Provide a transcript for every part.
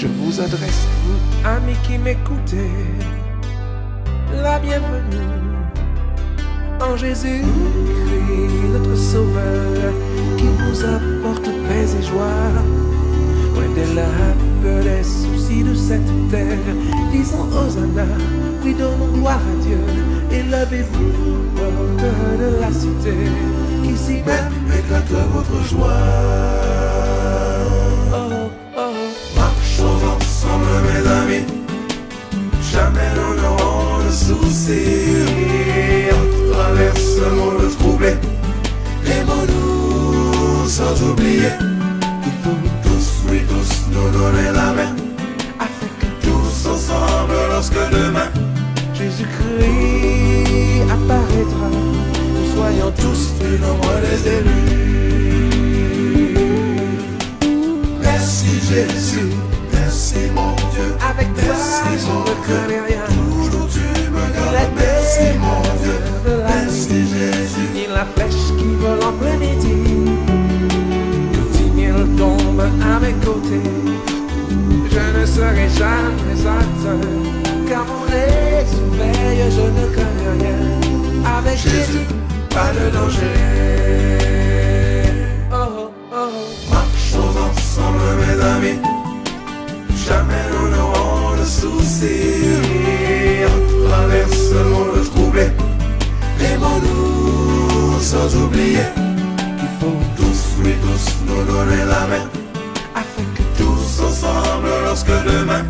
Je vous adresse, vous, amis qui m'écoutez, la bienvenue en Jésus-Christ, notre Sauveur, qui vous apporte paix et joie. Loin de la peur des soucis de cette terre, disons Hosanna, oui donnons gloire à Dieu. Élevez-vous, porteurs de la cité, qu'ici même éclate votre joie. Oh, oh. Marchons ensemble mes amis, jamais nous n'aurons de soucis. On traverse le monde troublé, aimons-nous sans oublier. Il faut tous, oui tous, nous donner la main, afin que tous ensemble, lorsque demain Jésus-Christ apparaîtra, nous soyons tous du nombre des élus. Merci Jésus, merci mon Dieu, avec toi je ne connais rien. Toujours tu me gardes, merci mon Dieu, merci Jésus. Ni la flèche qui vole en plein midi, que 10 000 tombent à mes côtés, je ne serai jamais atteint, car mon Jésus veille, je ne crains rien. Avec Jésus, pas de danger. Oh, oh, oh. Marchons ensemble mes amis, jamais nous n'aurons de soucis. On traverse le monde troublé, aimons-nous sans oublier qu'il faut tous, oui tous, nous donner la main, afin que tous ensemble, lorsque demain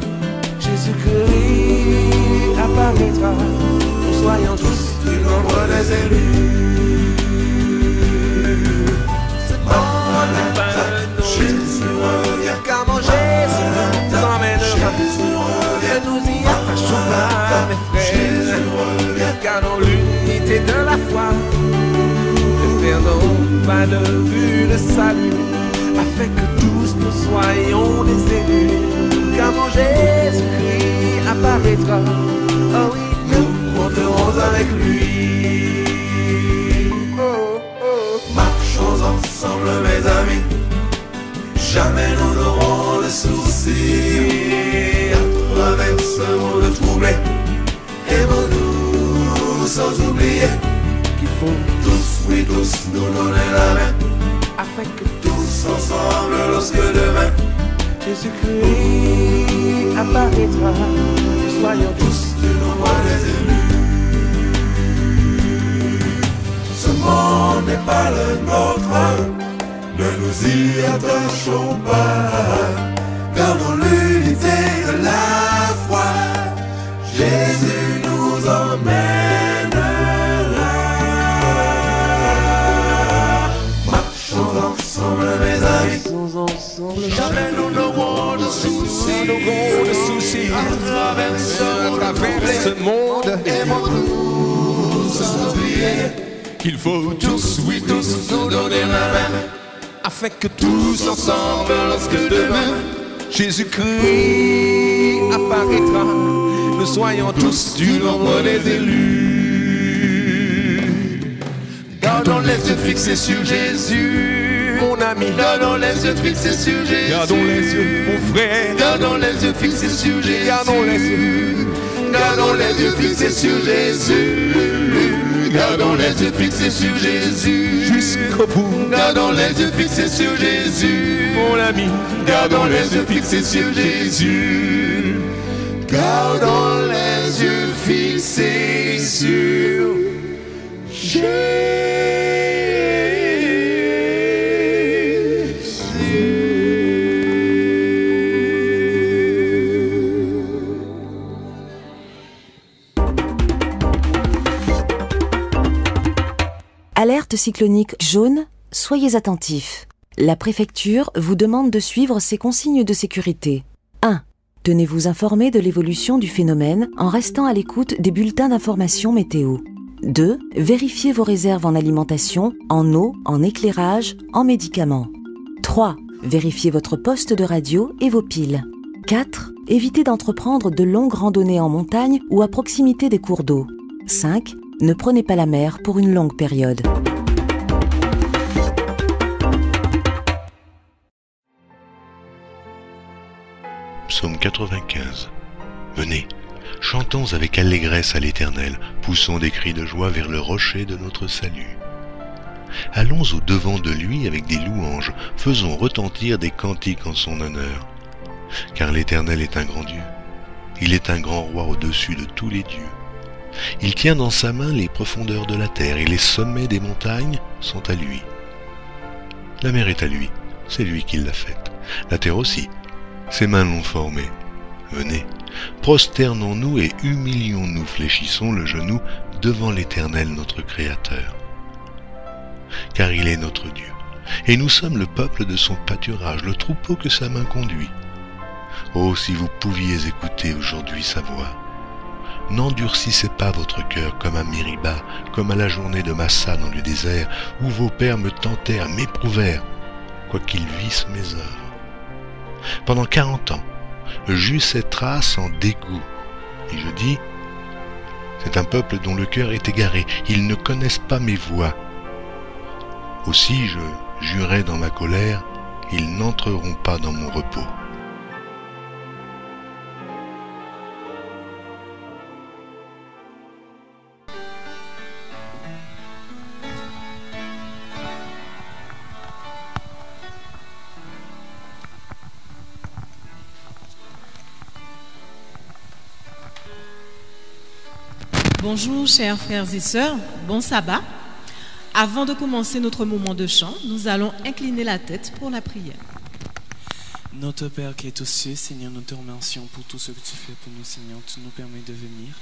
Jésus-Christ apparaîtra, nous soyons tous du nombre des élus. Ce monde n'est pas le nôtre, Jésus revient, car mon Jésus nous emmènera. Que nous y attachons là, mes frères, gardons l'unité de la foi, ne perdons pas de vue le salut, afin que tous nous soyons des élus. Car mon Jésus-Christ apparaîtra, oh oui, nous monterons avec lui. Oh, oh. Marchons ensemble mes amis, jamais nous n'aurons de soucis. À travers ce monde troublé, aimons-nous sans oublier qu'il faut tous, oui tous, nous donner la main, afin que tous ensemble, lorsque demain Jésus-Christ apparaîtra, nous soyons tous du nombre des élus. Ce monde n'est pas le nôtre, ne nous y attachons pas, gardons l'unité de la foi, Jésus nous emmènera. Marchons ensemble mes amis, jamais nous n'aurons de soucis, à travers ce monde, aimons-nous sans oublier qu'il faut tous, oui tous, nous donner la main, afin que tous ensemble, lorsque demain Jésus-Christ apparaîtra, nous soyons tous du nombre des élus. Gardons les yeux fixés sur Jésus, mon ami, gardons les yeux fixés sur Jésus. Gardons les yeux, mon frère, gardons les yeux fixés sur Jésus. Gardons les yeux, gardons les yeux fixés sur Jésus. Gardons les yeux fixés sur Jésus jusqu'au bout. Gardons les yeux fixés sur Jésus, mon ami. Gardons les yeux fixés sur Jésus. Gardons les yeux fixés sur Jésus. Alerte cyclonique jaune, soyez attentifs. La préfecture vous demande de suivre ces consignes de sécurité. 1. Tenez-vous informé de l'évolution du phénomène en restant à l'écoute des bulletins d'information météo. 2. Vérifiez vos réserves en alimentation, en eau, en éclairage, en médicaments. 3. Vérifiez votre poste de radio et vos piles. 4. Évitez d'entreprendre de longues randonnées en montagne ou à proximité des cours d'eau. 5. Ne prenez pas la mer pour une longue période. Psaume 95. Venez, chantons avec allégresse à l'Éternel, poussons des cris de joie vers le rocher de notre salut. Allons au-devant de lui avec des louanges, faisons retentir des cantiques en son honneur. Car l'Éternel est un grand Dieu, il est un grand roi au-dessus de tous les dieux. Il tient dans sa main les profondeurs de la terre et les sommets des montagnes sont à lui. La mer est à lui, c'est lui qui l'a faite. La terre aussi, ses mains l'ont formée. Venez, prosternons-nous et humilions-nous, fléchissons le genou devant l'Éternel notre Créateur. Car il est notre Dieu, et nous sommes le peuple de son pâturage, le troupeau que sa main conduit. Oh, si vous pouviez écouter aujourd'hui sa voix! N'endurcissez pas votre cœur comme à Mériba, comme à la journée de Massa dans le désert, où vos pères me tentèrent, m'éprouvèrent, quoiqu'ils vissent mes œuvres. Pendant 40 ans, j'eus cette race en dégoût, et je dis, c'est un peuple dont le cœur est égaré, ils ne connaissent pas mes voies. Aussi je jurai dans ma colère, ils n'entreront pas dans mon repos. Bonjour chers frères et sœurs, bon sabbat. Avant de commencer notre moment de chant, nous allons incliner la tête pour la prière. Notre Père qui est aux cieux, Seigneur, nous te remercions pour tout ce que tu fais pour nous, Seigneur. Tu nous permets de venir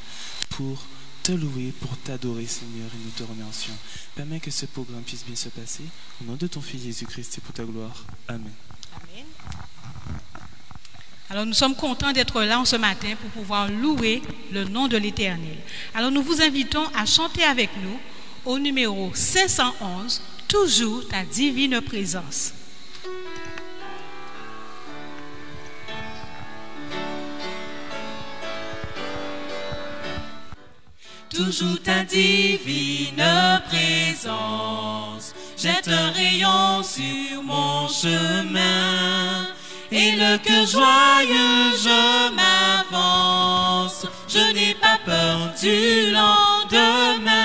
pour te louer, pour t'adorer, Seigneur, et nous te remercions. Permets que ce programme puisse bien se passer. Au nom de ton Fils Jésus-Christ et pour ta gloire. Amen. Amen. Alors nous sommes contents d'être là en ce matin pour pouvoir louer le nom de l'Éternel. Alors nous vous invitons à chanter avec nous au numéro 511, toujours ta divine présence. Toujours ta divine présence jette un rayon sur mon chemin. Et le cœur joyeux, je m'avance. Je n'ai pas peur du lendemain.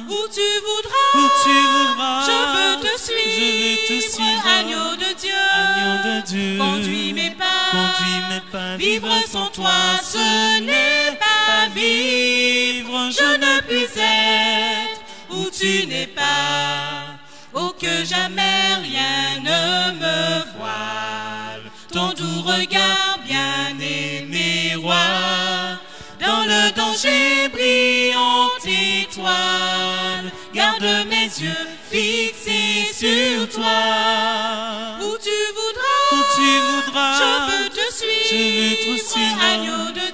Où tu voudras, je veux te suivre, agneau de Dieu, conduis mes pas, vivre sans toi, ce n'est pas vivre. Je ne puis être où tu n'es pas, oh que jamais rien ne me voile. Ton doux regard, bien-aimé roi, dans le danger, brillante étoile, garde mes yeux fixés sur toi. Où tu voudras, je veux te suivre, agneau de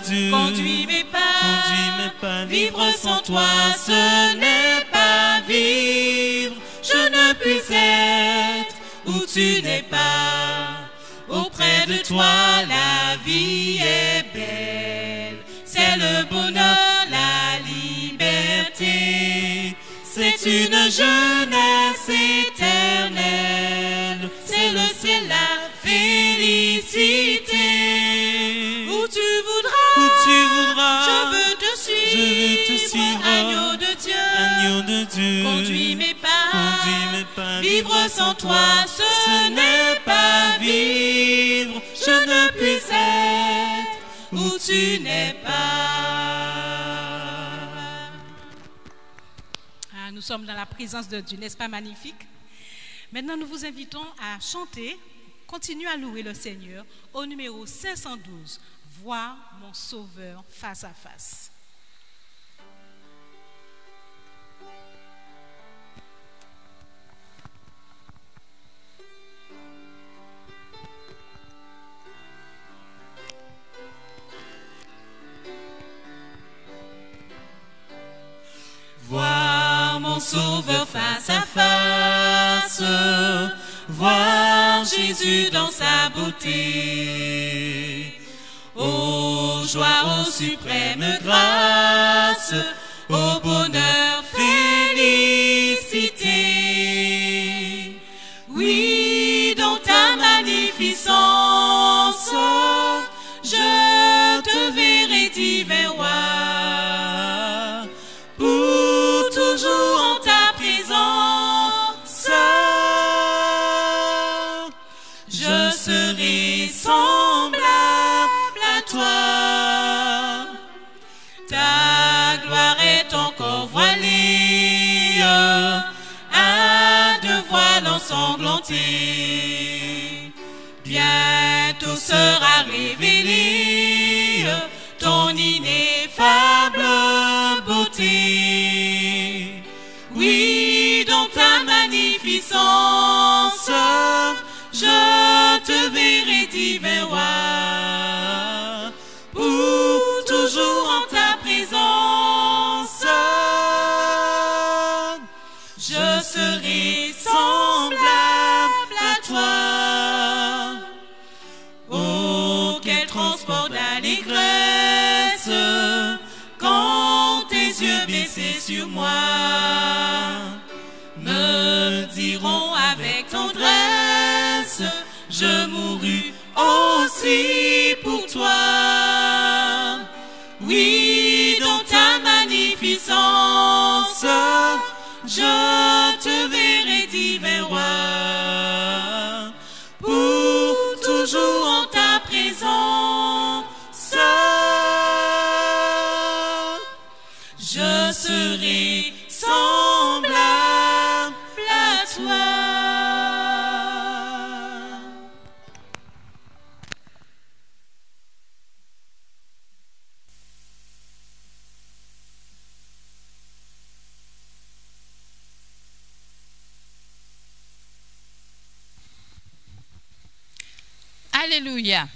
Dieu, conduis mes pas, vivre sans toi, ce n'est pas vivre. Je ne puis être où tu n'es pas. Auprès de toi, la vie est belle. C'est le bonheur, la liberté. C'est une jeunesse éternelle. C'est le ciel, la félicité. Où tu voudras, je veux te suivre, agneau de Dieu, conduis mes pas, vivre sans toi, ce n'est pas vivre. Je ne puis être où tu n'es pas. Nous sommes dans la présence de Dieu, n'est-ce pas magnifique? Maintenant, nous vous invitons à chanter, continuer à louer le Seigneur au numéro 512, Voir mon Sauveur face à face. Voir mon Sauveur face à face, voir Jésus dans sa beauté. Ô joie, ô suprême grâce, ô bonheur, félicité. Oui, dans ta magnificence, ensanglanté. Bientôt sera révélée ton ineffable beauté. Oui, dans ta magnificence, je te verrai, divin roi, pour toujours en ta présence. Je serai semblable à toi. Oh, quel transport d'allégresse quand tes yeux baissés sur moi me diront avec tendresse, je mourus aussi pour toi. Oui, dans ta magnificence, je te verrai, divin roi, pour toujours en ta présence. Je serai semblable à toi. Alléluia.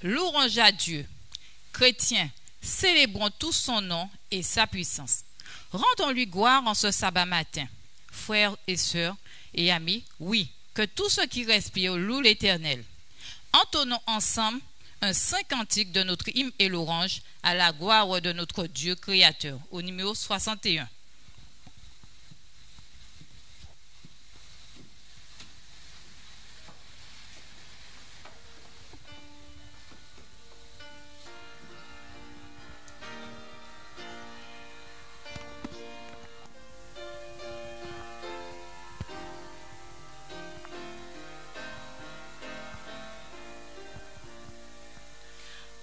Louange à Dieu. Chrétiens, célébrons tous son nom et sa puissance. Rendons-lui gloire en ce sabbat matin. Frères et sœurs et amis, oui, que tous ceux qui respirent louent l'Éternel. Entonnons ensemble un saint cantique de notre hymne et louange à la gloire de notre Dieu créateur, au numéro 61.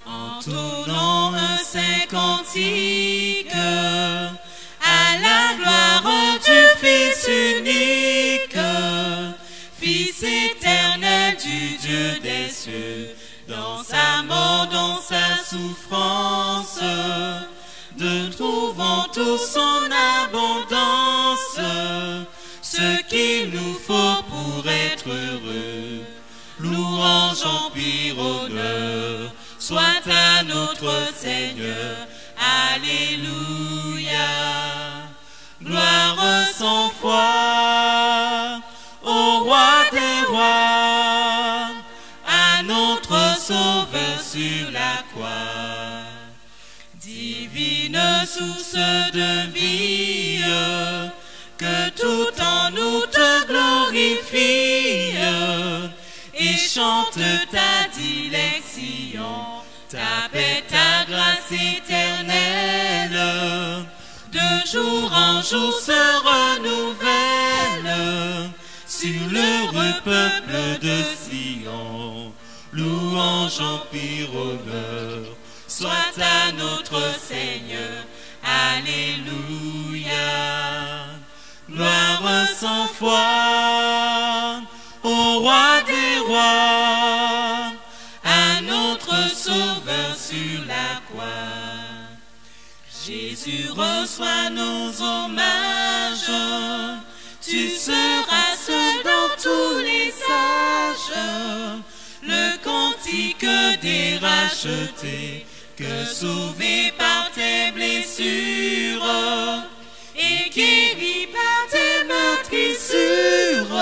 Entonnons un saint cantique à la gloire du Fils unique, Fils éternel du Dieu des cieux. Dans sa mort, dans sa souffrance, nous trouvons tout son abondance, ce qu'il nous faut pour être heureux. Louange, empire, honneur soit à notre Seigneur. Alléluia. Gloire sans foi au roi des rois, à notre Sauveur sur la croix. Divine source de vie, que tout en nous te glorifie et chante ta dilection, ta paix, ta grâce éternelle, de jour en jour se renouvelle sur l'heureux peuple de Sion. Louange, empire, honneur soit à notre Seigneur. Alléluia. Gloire sans foi au roi des rois, à notre Sauveur sur la croix. Jésus, reçois nos hommages, tu seras seul dans tous les âges, le cantique des rachetés, que sauvé par tes blessures et guéri par tes meurtrissures,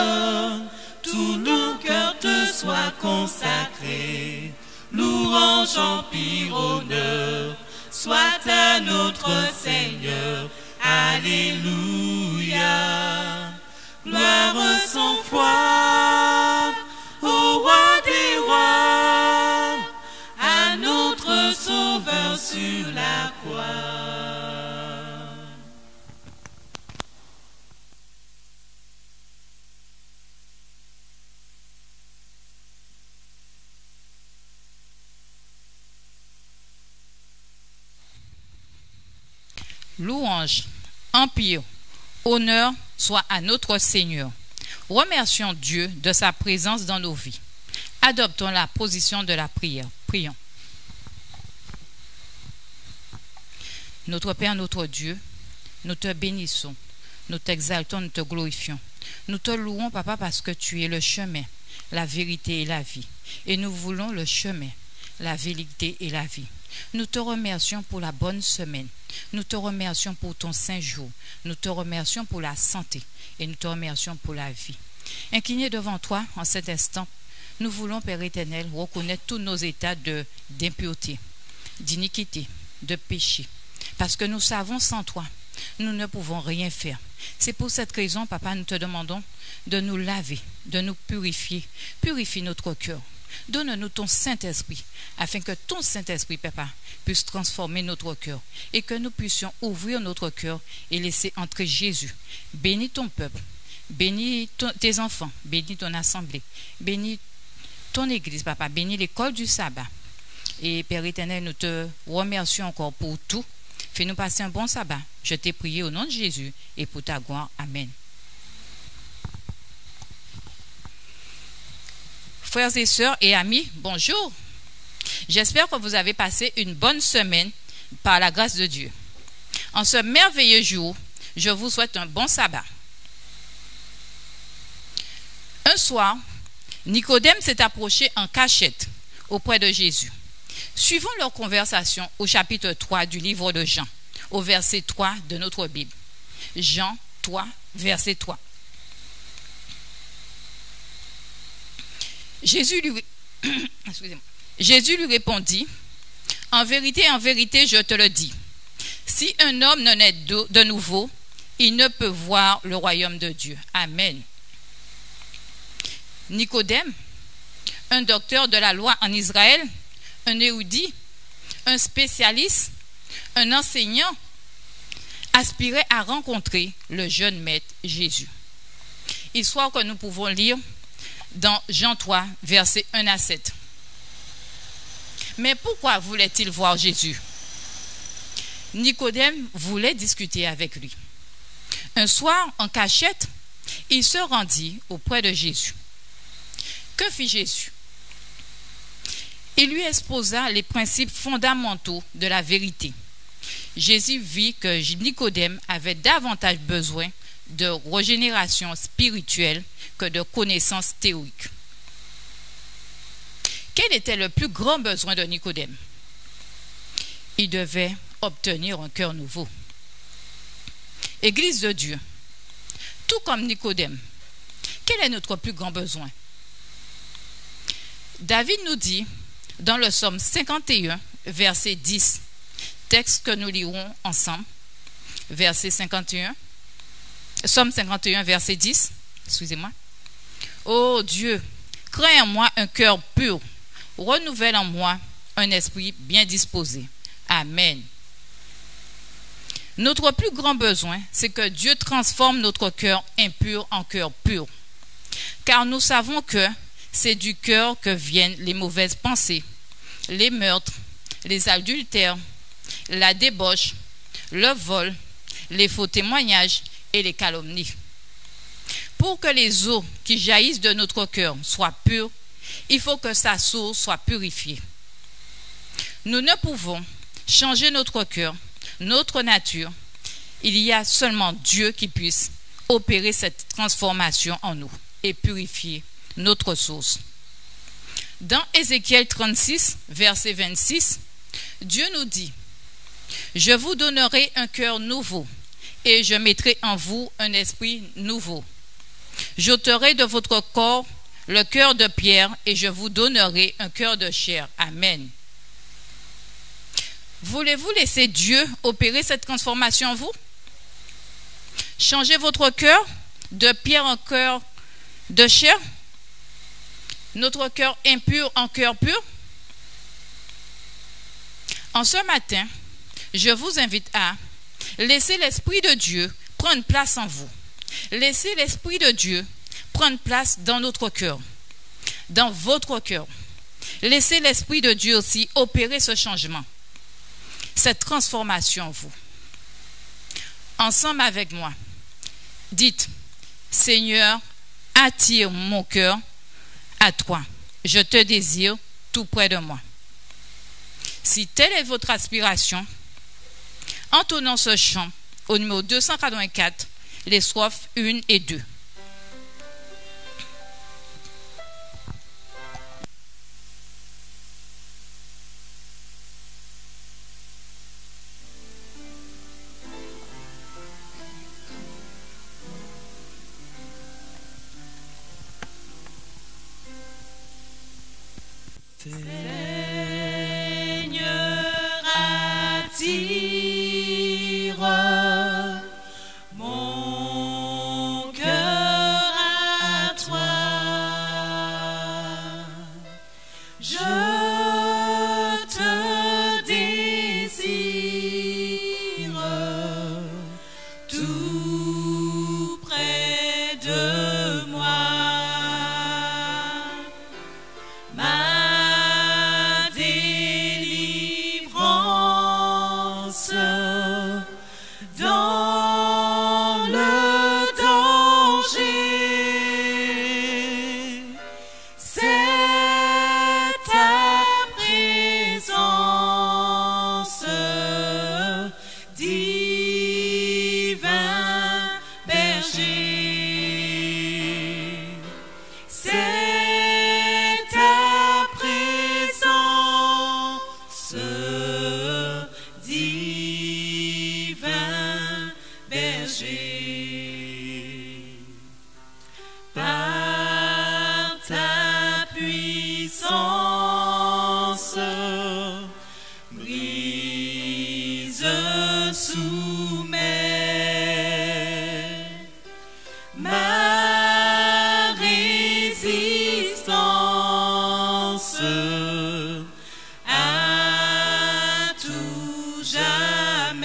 tous nos cœurs te soient consacrés. Louange, empire, honneur soit à notre Seigneur. Alléluia. Gloire sans foi au roi des rois, à notre Sauveur sur la croix. Louange, empire, honneur soit à notre Seigneur. Remercions Dieu de sa présence dans nos vies. Adoptons la position de la prière. Prions. Notre Père, notre Dieu, nous te bénissons, nous t'exaltons, nous te glorifions. Nous te louons, Papa, parce que tu es le chemin, la vérité et la vie. Et nous voulons le chemin, la vérité et la vie. Nous te remercions pour la bonne semaine. Nous te remercions pour ton saint jour. Nous te remercions pour la santé. Et nous te remercions pour la vie. Inclinés devant toi en cet instant, nous voulons, Père éternel, reconnaître tous nos états d'impureté, d'iniquité, de péché. Parce que nous savons sans toi, nous ne pouvons rien faire. C'est pour cette raison, Papa, nous te demandons de nous laver, de nous purifier. Purifie notre cœur. Donne-nous ton Saint-Esprit, afin que ton Saint-Esprit, Papa, puisse transformer notre cœur et que nous puissions ouvrir notre cœur et laisser entrer Jésus. Bénis ton peuple, bénis tes enfants, bénis ton assemblée, bénis ton église, Papa, bénis l'école du sabbat. Et Père éternel, nous te remercions encore pour tout. Fais-nous passer un bon sabbat. Je t'ai prié au nom de Jésus et pour ta gloire. Amen. Frères et sœurs et amis, bonjour. J'espère que vous avez passé une bonne semaine par la grâce de Dieu. En ce merveilleux jour, je vous souhaite un bon sabbat. Un soir, Nicodème s'est approché en cachette auprès de Jésus. Suivons leur conversation au chapitre 3 du livre de Jean, au verset 3 de notre Bible. Jean 3, verset 3. Jésus lui répondit, « En vérité, je te le dis, si un homme ne naît de nouveau, il ne peut voir le royaume de Dieu. » Amen. Nicodème, un docteur de la loi en Israël, un érudit, un spécialiste, un enseignant, aspirait à rencontrer le jeune maître Jésus. Histoire que nous pouvons lire dans Jean 3, versets 1 à 7. Mais pourquoi voulait-il voir Jésus? Nicodème voulait discuter avec lui. Un soir, en cachette, il se rendit auprès de Jésus. Que fit Jésus? Il lui exposa les principes fondamentaux de la vérité. Jésus vit que Nicodème avait davantage besoin de régénération spirituelle que de connaissances théoriques. Quel était le plus grand besoin de Nicodème? Il devait obtenir un cœur nouveau. Église de Dieu, tout comme Nicodème, quel est notre plus grand besoin? David nous dit dans le psaume 51, verset 10, texte que nous lirons ensemble, verset 51, psaume 51, verset 10, excusez-moi. Ô Dieu, crée en moi un cœur pur, renouvelle en moi un esprit bien disposé. Amen. Notre plus grand besoin, c'est que Dieu transforme notre cœur impur en cœur pur. Car nous savons que c'est du cœur que viennent les mauvaises pensées, les meurtres, les adultères, la débauche, le vol, les faux témoignages et les calomnies. Pour que les eaux qui jaillissent de notre cœur soient pures, il faut que sa source soit purifiée. Nous ne pouvons changer notre cœur, notre nature. Il y a seulement Dieu qui puisse opérer cette transformation en nous et purifier notre source. Dans Ézéchiel 36, verset 26, Dieu nous dit, « Je vous donnerai un cœur nouveau et je mettrai en vous un esprit nouveau. J'ôterai de votre corps le cœur de pierre et je vous donnerai un cœur de chair. » Amen. Voulez-vous laisser Dieu opérer cette transformation en vous? Changez votre cœur de pierre en cœur de chair? Notre cœur impur en cœur pur? En ce matin, je vous invite à laisser l'Esprit de Dieu prendre place en vous. Laissez l'Esprit de Dieu prendre place dans notre cœur, dans votre cœur. Laissez l'Esprit de Dieu aussi opérer ce changement, cette transformation en vous. Ensemble avec moi, dites, Seigneur, attire mon cœur à toi. Je te désire tout près de moi. Si telle est votre aspiration, entonnons ce chant au numéro 284, les strophes 1 et 2. Seigneur, attire mon cœur à toi. Je te désire tout près de moi. Ma délivrance dans le danger, c'est ta présence, divin berger. C'est ta présence, divin berger. Par ta puissance, brise, soumets ma résistance à tout jamais.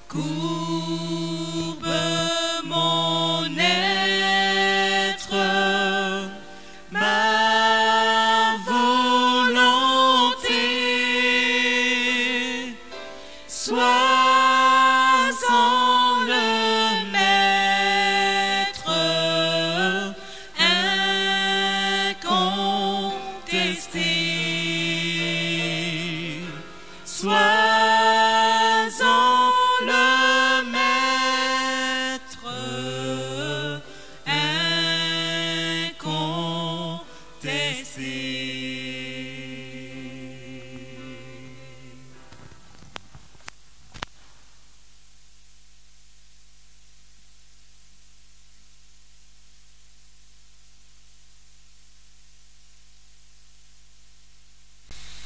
Courbe mon être, ma volonté, sois-en le maître incontesté. Sois-en le maître incontesté.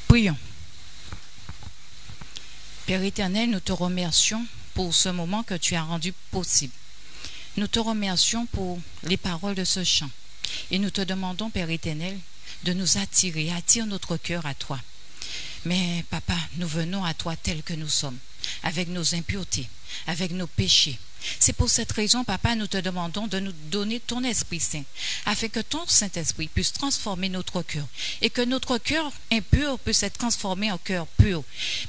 Prions. Père éternel, nous te remercions pour ce moment que tu as rendu possible. Nous te remercions pour les paroles de ce chant. Et nous te demandons, Père éternel, de nous attirer, attire notre cœur à toi. Mais papa, nous venons à toi tels que nous sommes, avec nos impuretés, avec nos péchés. C'est pour cette raison, papa, nous te demandons de nous donner ton Esprit Saint, afin que ton Saint-Esprit puisse transformer notre cœur, et que notre cœur impur puisse être transformé en cœur pur,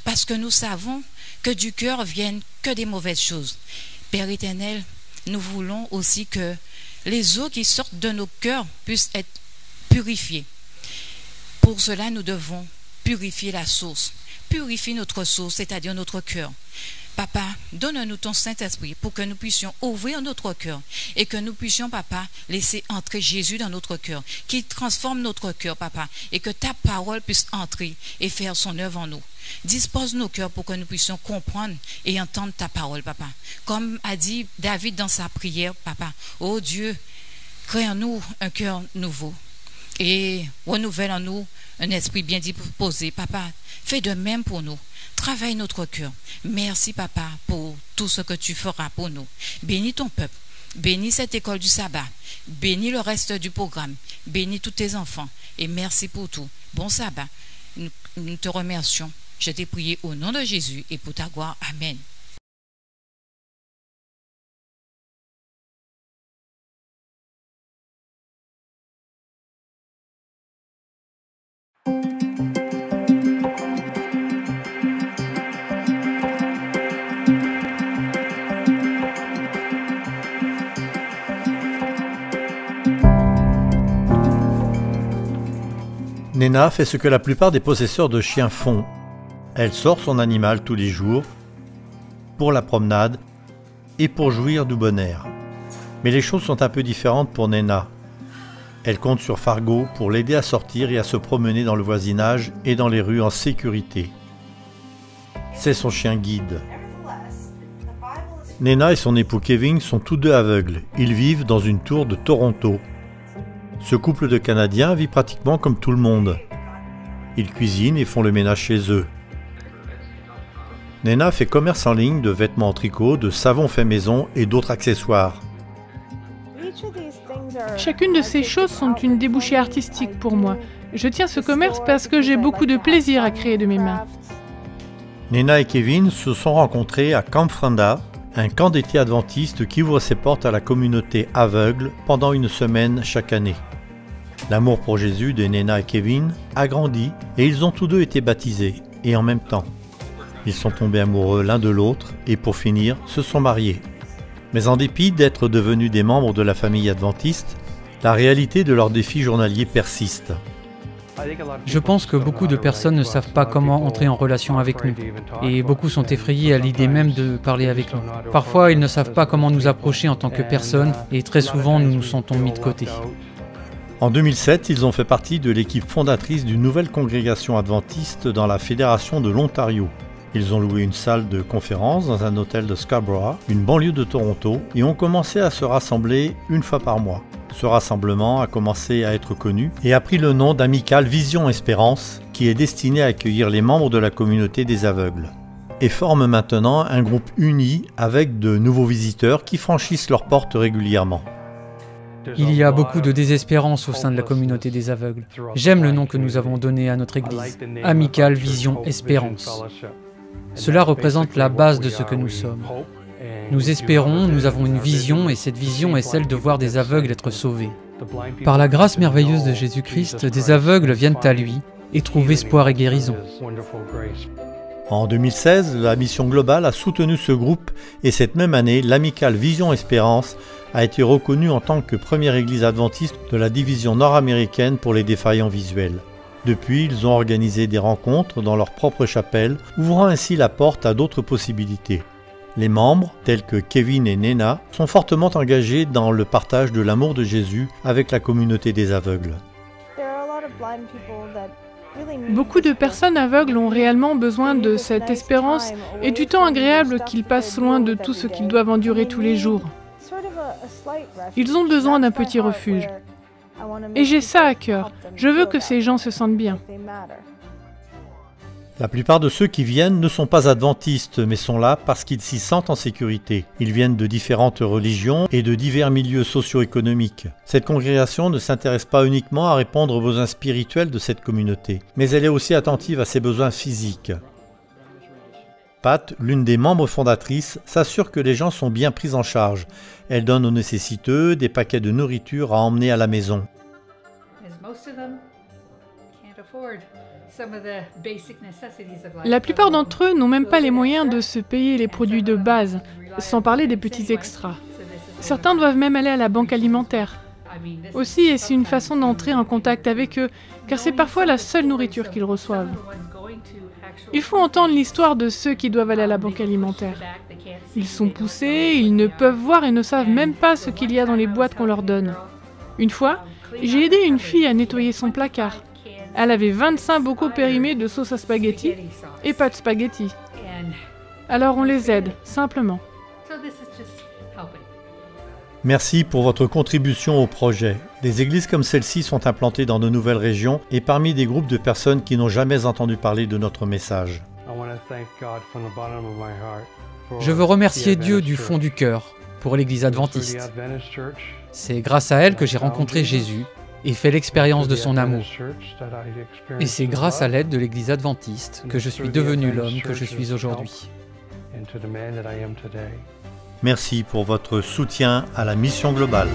parce que nous savons que du cœur viennent que des mauvaises choses. Père éternel, nous voulons aussi que les eaux qui sortent de nos cœurs puissent être purifiées. Pour cela, nous devons purifier la source. Purifie notre source, c'est-à-dire notre cœur. Papa, donne-nous ton Saint-Esprit pour que nous puissions ouvrir notre cœur et que nous puissions, papa, laisser entrer Jésus dans notre cœur, qu'il transforme notre cœur, papa, et que ta parole puisse entrer et faire son œuvre en nous. Dispose nos cœurs pour que nous puissions comprendre et entendre ta parole, papa. Comme a dit David dans sa prière, papa, ô Dieu, crée en nous un cœur nouveau et renouvelle en nous un esprit bien disposé. Papa, fais de même pour nous. Travaille notre cœur. Merci, papa, pour tout ce que tu feras pour nous. Bénis ton peuple. Bénis cette école du sabbat. Bénis le reste du programme. Bénis tous tes enfants. Et merci pour tout. Bon sabbat. Nous te remercions. Je t'ai prié au nom de Jésus et pour ta gloire. Amen. Nena fait ce que la plupart des possesseurs de chiens font. Elle sort son animal tous les jours pour la promenade et pour jouir du bon air. Mais les choses sont un peu différentes pour Nena. Elle compte sur Fargo pour l'aider à sortir et à se promener dans le voisinage et dans les rues en sécurité. C'est son chien guide. Nena et son époux Kevin sont tous deux aveugles. Ils vivent dans une tour de Toronto. Ce couple de Canadiens vit pratiquement comme tout le monde. Ils cuisinent et font le ménage chez eux. Nena fait commerce en ligne de vêtements en tricot, de savon fait maison et d'autres accessoires. Chacune de ces choses sont une débouchée artistique pour moi. Je tiens ce commerce parce que j'ai beaucoup de plaisir à créer de mes mains. Nena et Kevin se sont rencontrés à Camp Frenda, un camp d'été adventiste qui ouvre ses portes à la communauté aveugle pendant une semaine chaque année. L'amour pour Jésus de Nena et Kevin a grandi et ils ont tous deux été baptisés, et en même temps. Ils sont tombés amoureux l'un de l'autre et pour finir, se sont mariés. Mais en dépit d'être devenus des membres de la famille adventiste, la réalité de leurs défis journaliers persiste. Je pense que beaucoup de personnes ne savent pas comment entrer en relation avec nous, et beaucoup sont effrayés à l'idée même de parler avec nous. Parfois, ils ne savent pas comment nous approcher en tant que personnes, et très souvent, nous nous sentons mis de côté. En 2007, ils ont fait partie de l'équipe fondatrice d'une nouvelle congrégation adventiste dans la Fédération de l'Ontario. Ils ont loué une salle de conférence dans un hôtel de Scarborough, une banlieue de Toronto, et ont commencé à se rassembler une fois par mois. Ce rassemblement a commencé à être connu et a pris le nom d'Amicale Vision Espérance, qui est destiné à accueillir les membres de la communauté des aveugles. Et forme maintenant un groupe uni avec de nouveaux visiteurs qui franchissent leurs portes régulièrement. Il y a beaucoup de désespérance au sein de la communauté des aveugles. J'aime le nom que nous avons donné à notre église, Amicale Vision Espérance. Cela représente la base de ce que nous sommes. Nous espérons, nous avons une vision et cette vision est celle de voir des aveugles être sauvés. Par la grâce merveilleuse de Jésus-Christ, des aveugles viennent à lui et trouvent espoir et guérison. En 2016, la Mission Globale a soutenu ce groupe et cette même année, l'Amicale Vision Espérance a été reconnue en tant que première église adventiste de la division nord-américaine pour les défaillants visuels. Depuis, ils ont organisé des rencontres dans leur propre chapelle, ouvrant ainsi la porte à d'autres possibilités. Les membres, tels que Kevin et Nena, sont fortement engagés dans le partage de l'amour de Jésus avec la communauté des aveugles. Beaucoup de personnes aveugles ont réellement besoin de cette espérance et du temps agréable qu'ils passent loin de tout ce qu'ils doivent endurer tous les jours. Ils ont besoin d'un petit refuge. Et j'ai ça à cœur. Je veux que ces gens se sentent bien. La plupart de ceux qui viennent ne sont pas adventistes, mais sont là parce qu'ils s'y sentent en sécurité. Ils viennent de différentes religions et de divers milieux socio-économiques. Cette congrégation ne s'intéresse pas uniquement à répondre aux besoins spirituels de cette communauté, mais elle est aussi attentive à ses besoins physiques. Pat, l'une des membres fondatrices, s'assure que les gens sont bien pris en charge. Elle donne aux nécessiteux des paquets de nourriture à emmener à la maison. La plupart d'entre eux n'ont même pas les moyens de se payer les produits de base, sans parler des petits extras. Certains doivent même aller à la banque alimentaire. Aussi, est-ce une façon d'entrer en contact avec eux, car c'est parfois la seule nourriture qu'ils reçoivent. Il faut entendre l'histoire de ceux qui doivent aller à la banque alimentaire. Ils sont poussés, ils ne peuvent voir et ne savent même pas ce qu'il y a dans les boîtes qu'on leur donne. Une fois, j'ai aidé une fille à nettoyer son placard. Elle avait 25 bocaux périmés de sauce à spaghetti et pas de spaghetti. Alors on les aide, simplement. Merci pour votre contribution au projet. Des églises comme celle-ci sont implantées dans de nouvelles régions et parmi des groupes de personnes qui n'ont jamais entendu parler de notre message. Je veux remercier Dieu du fond du cœur pour l'Église adventiste. C'est grâce à elle que j'ai rencontré Jésus et fait l'expérience de son amour. Et c'est grâce à l'aide de l'Église adventiste que je suis devenu l'homme que je suis aujourd'hui. Merci pour votre soutien à la mission globale.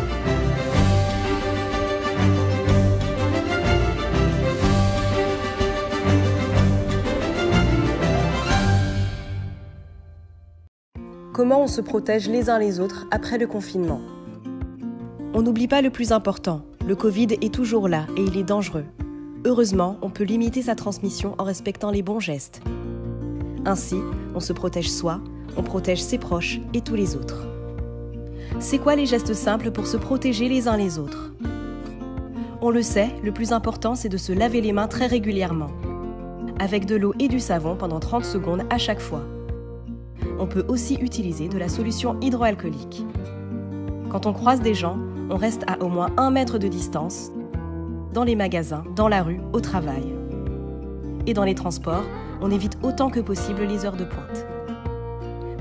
Comment on se protège les uns les autres après le confinement? On n'oublie pas le plus important, le Covid est toujours là et il est dangereux. Heureusement, on peut limiter sa transmission en respectant les bons gestes. Ainsi, on se protège soi, on protège ses proches et tous les autres. C'est quoi les gestes simples pour se protéger les uns les autres? On le sait, le plus important, c'est de se laver les mains très régulièrement, avec de l'eau et du savon pendant 30 secondes à chaque fois. On peut aussi utiliser de la solution hydroalcoolique. Quand on croise des gens, on reste à au moins 1 mètre de distance, dans les magasins, dans la rue, au travail. Et dans les transports, on évite autant que possible les heures de pointe.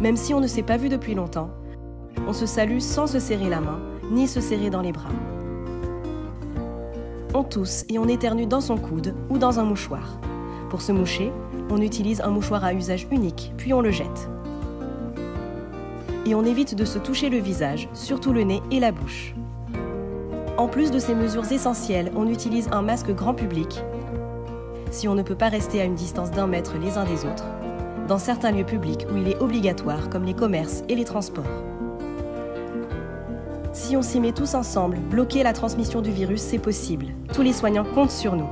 Même si on ne s'est pas vu depuis longtemps, on se salue sans se serrer la main, ni se serrer dans les bras. On tousse et on éternue dans son coude ou dans un mouchoir. Pour se moucher, on utilise un mouchoir à usage unique, puis on le jette. Et on évite de se toucher le visage, surtout le nez et la bouche. En plus de ces mesures essentielles, on utilise un masque grand public, si on ne peut pas rester à une distance d'1 mètre les uns des autres, dans certains lieux publics où il est obligatoire, comme les commerces et les transports. Si on s'y met tous ensemble, bloquer la transmission du virus, c'est possible. Tous les soignants comptent sur nous.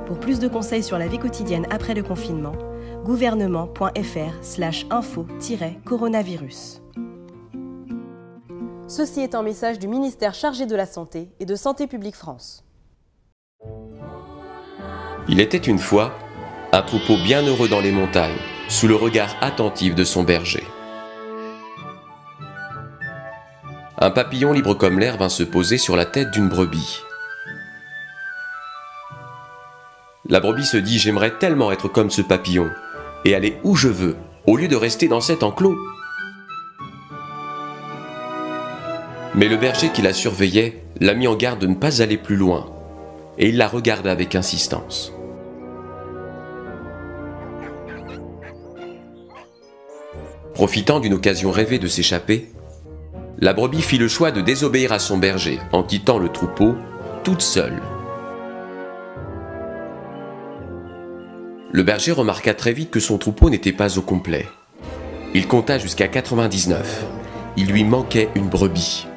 Pour plus de conseils sur la vie quotidienne après le confinement, gouvernement.fr/info-coronavirus. Ceci est un message du ministère chargé de la Santé et de Santé publique France. Il était une fois un troupeau bien heureux dans les montagnes, sous le regard attentif de son berger. Un papillon libre comme l'air vint se poser sur la tête d'une brebis. La brebis se dit « J'aimerais tellement être comme ce papillon et aller où je veux, au lieu de rester dans cet enclos. » Mais le berger qui la surveillait l'a mis en garde de ne pas aller plus loin, et il la regarda avec insistance. Profitant d'une occasion rêvée de s'échapper, la brebis fit le choix de désobéir à son berger en quittant le troupeau toute seule. Le berger remarqua très vite que son troupeau n'était pas au complet. Il compta jusqu'à 99. Il lui manquait une brebis.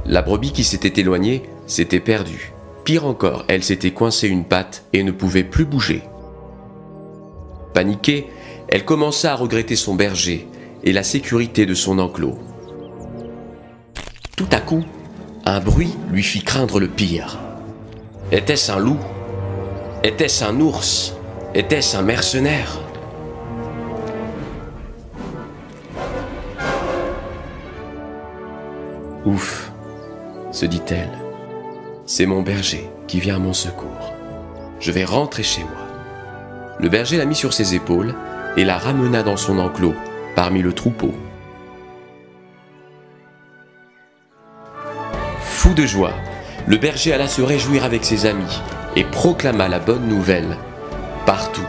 La brebis qui s'était éloignée s'était perdue. Pire encore, elle s'était coincée une patte et ne pouvait plus bouger. Paniquée, elle commença à regretter son berger et la sécurité de son enclos. Tout à coup, un bruit lui fit craindre le pire. Était-ce un loup? Était-ce un ours? Était-ce un mercenaire? Ouf, se dit-elle, c'est mon berger qui vient à mon secours. Je vais rentrer chez moi. Le berger la mit sur ses épaules et la ramena dans son enclos, parmi le troupeau. Fou de joie, le berger alla se réjouir avec ses amis et proclama la bonne nouvelle partout.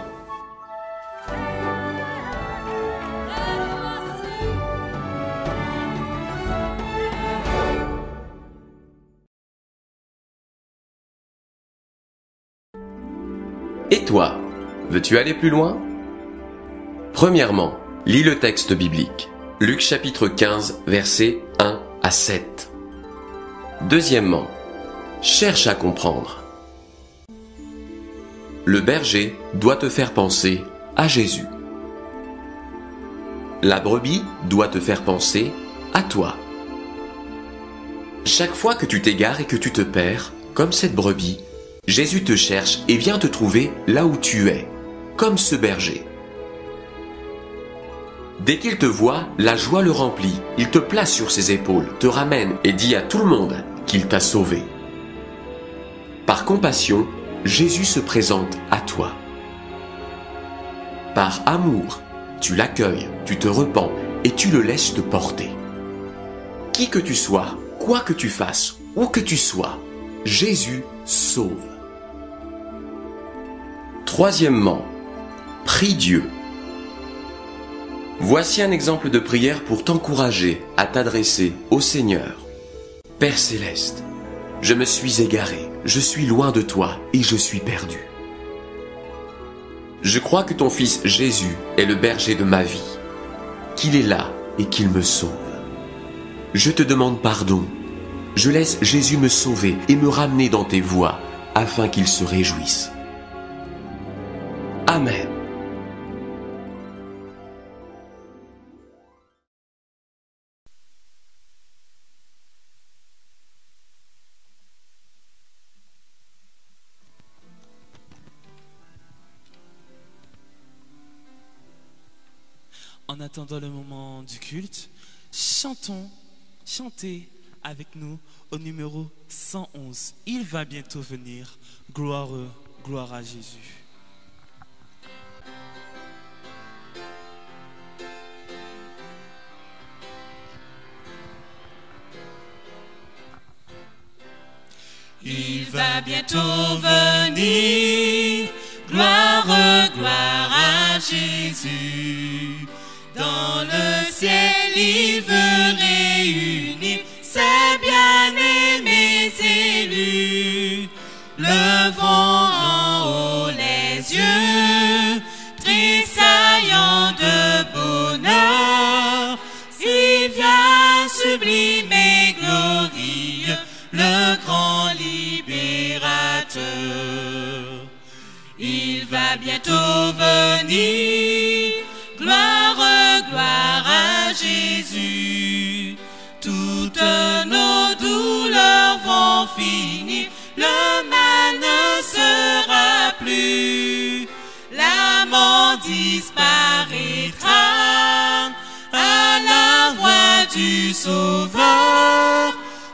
Et toi, veux-tu aller plus loin? Premièrement, lis le texte biblique. Luc chapitre 15, versets 1 à 7. Deuxièmement, cherche à comprendre. Le berger doit te faire penser à Jésus. La brebis doit te faire penser à toi. Chaque fois que tu t'égares et que tu te perds, comme cette brebis, Jésus te cherche et vient te trouver là où tu es, comme ce berger. Dès qu'il te voit, la joie le remplit. Il te place sur ses épaules, te ramène et dit à tout le monde qu'il t'a sauvé. Par compassion, Jésus se présente à toi. Par amour, tu l'accueilles, tu te repens et tu le laisses te porter. Qui que tu sois, quoi que tu fasses, où que tu sois, Jésus sauve. Troisièmement, prie Dieu. Voici un exemple de prière pour t'encourager à t'adresser au Seigneur. Père céleste, je me suis égaré, je suis loin de toi et je suis perdu. Je crois que ton Fils Jésus est le berger de ma vie, qu'il est là et qu'il me sauve. Je te demande pardon. Je laisse Jésus me sauver et me ramener dans tes voies, afin qu'ils se réjouissent. Amen. En attendant le moment du culte, chantez avec nous au numéro 111. Il va bientôt venir. Gloire à Jésus. Il va bientôt venir. Gloire à Jésus. Dans le ciel, il veut réunir ses bien-aimés élus. Levons en haut les yeux, tressaillant de bonheur. Il vient sublime et glorieux, le grand libérateur. Il va bientôt venir. Gloire à Jésus. Toutes nos douleurs vont finir. Le mal ne sera plus. La mort disparaîtra à la voix du Sauveur.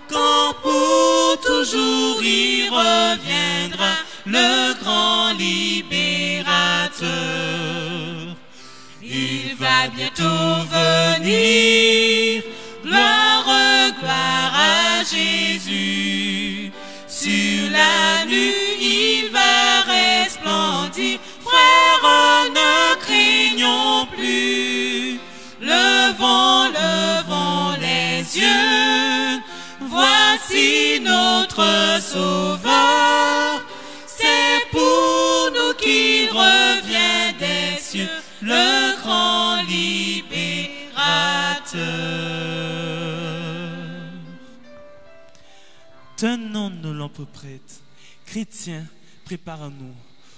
Quand pour toujours il reviendra, le grand libérateur. Il va bientôt venir. Gloire à Jésus. Sur la nuit, il va resplendir. Frères, ne craignons plus. Levons les yeux. Voici notre Sauveur. C'est pour nous qu'il revient des cieux, le grand libérateur. Tenons nos lampes prêtes. Chrétiens, préparons-nous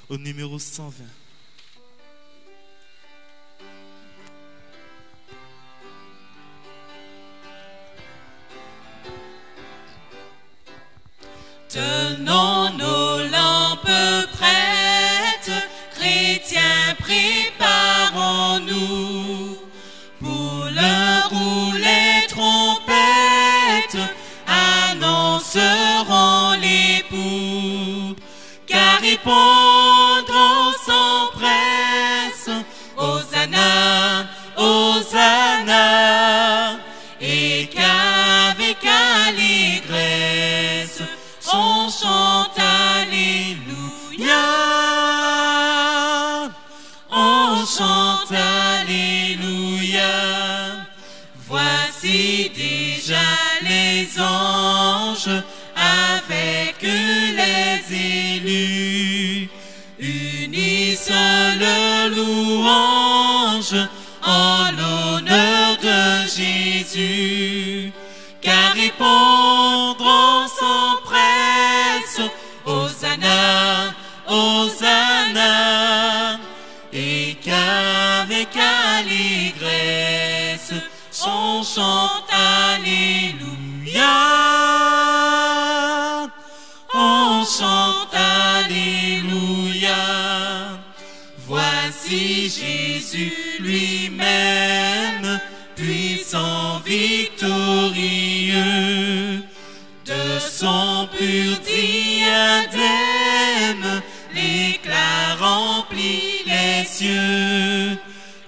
au numéro 120. Tenons nos lampes prêtes, chrétiens, préparons-nous pour l'heure où les trompettes annonceront l'époux, car répondront sans presse, Hosanna, Hosanna, et qu'avec allégresse on chante Alléluia, on chante Alléluia. Voici déjà les anges avec les élus, unissent le louange en l'honneur de Jésus, car répondront sans presse, Hosanna, Hosanna, et qu'avec allégresse on chante Alléluia, on chante Alléluia. Voici Jésus lui-même, puissant, victorieux, de son pur diadème l'éclat remplit les cieux,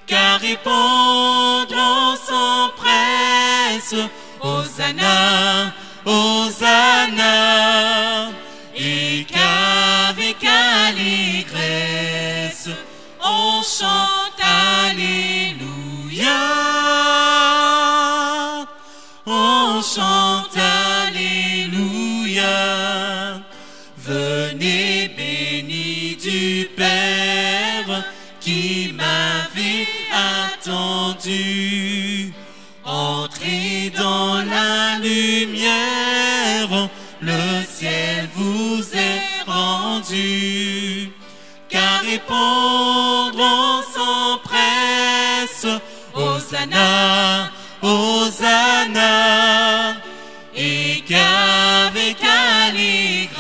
car répondront sans presse, Hosanna, Hosanna, et qu'avec allégresse on chante Alléluia, on chante Alléluia. Venez bénis du Père qui m'avait attendu, entrez dans la lumière, le ciel vous est rendu. descendu, car répondre on s'empresse. Hosanna, Hosanna, et qu'avec allégresse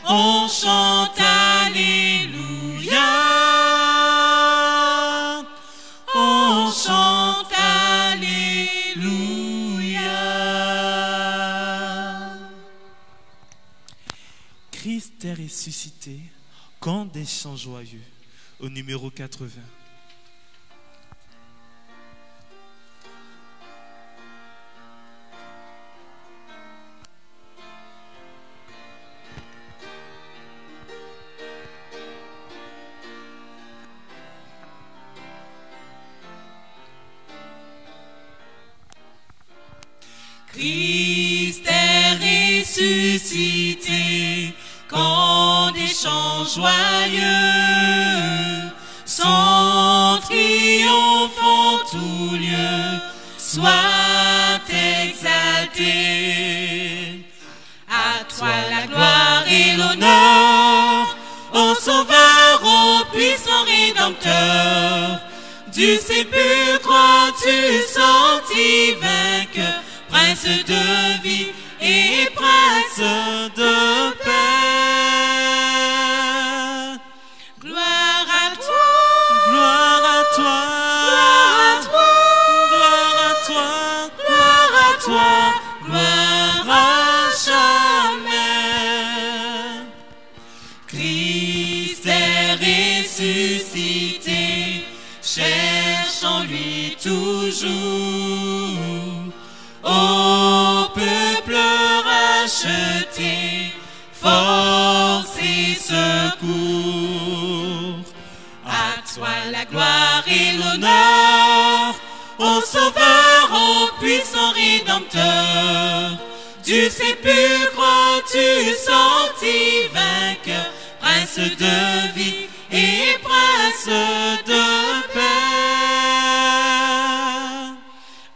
on chante Alléluia, on chante Alléluia. Christ est ressuscité, quand des chants joyeux, au numéro 80. Christ est ressuscité, quand des chants joyeux, son triomphe en tout lieu, soit exalté. À toi la gloire et l'honneur, ô Sauveur, ô puissant Rédempteur. Du sépulcre tu sortis vainqueur, Prince de vie et Prince de paix. Gloire à toi, gloire à toi, gloire à toi, gloire à toi, gloire à jamais. Christ est ressuscité, cherchons-lui toujours. Ô peuple racheté, force et secours. À toi la gloire et l'honneur, ô Sauveur, ô puissant Rédempteur. Du sépulcre tu sortis vainqueur, Prince de vie et Prince de paix.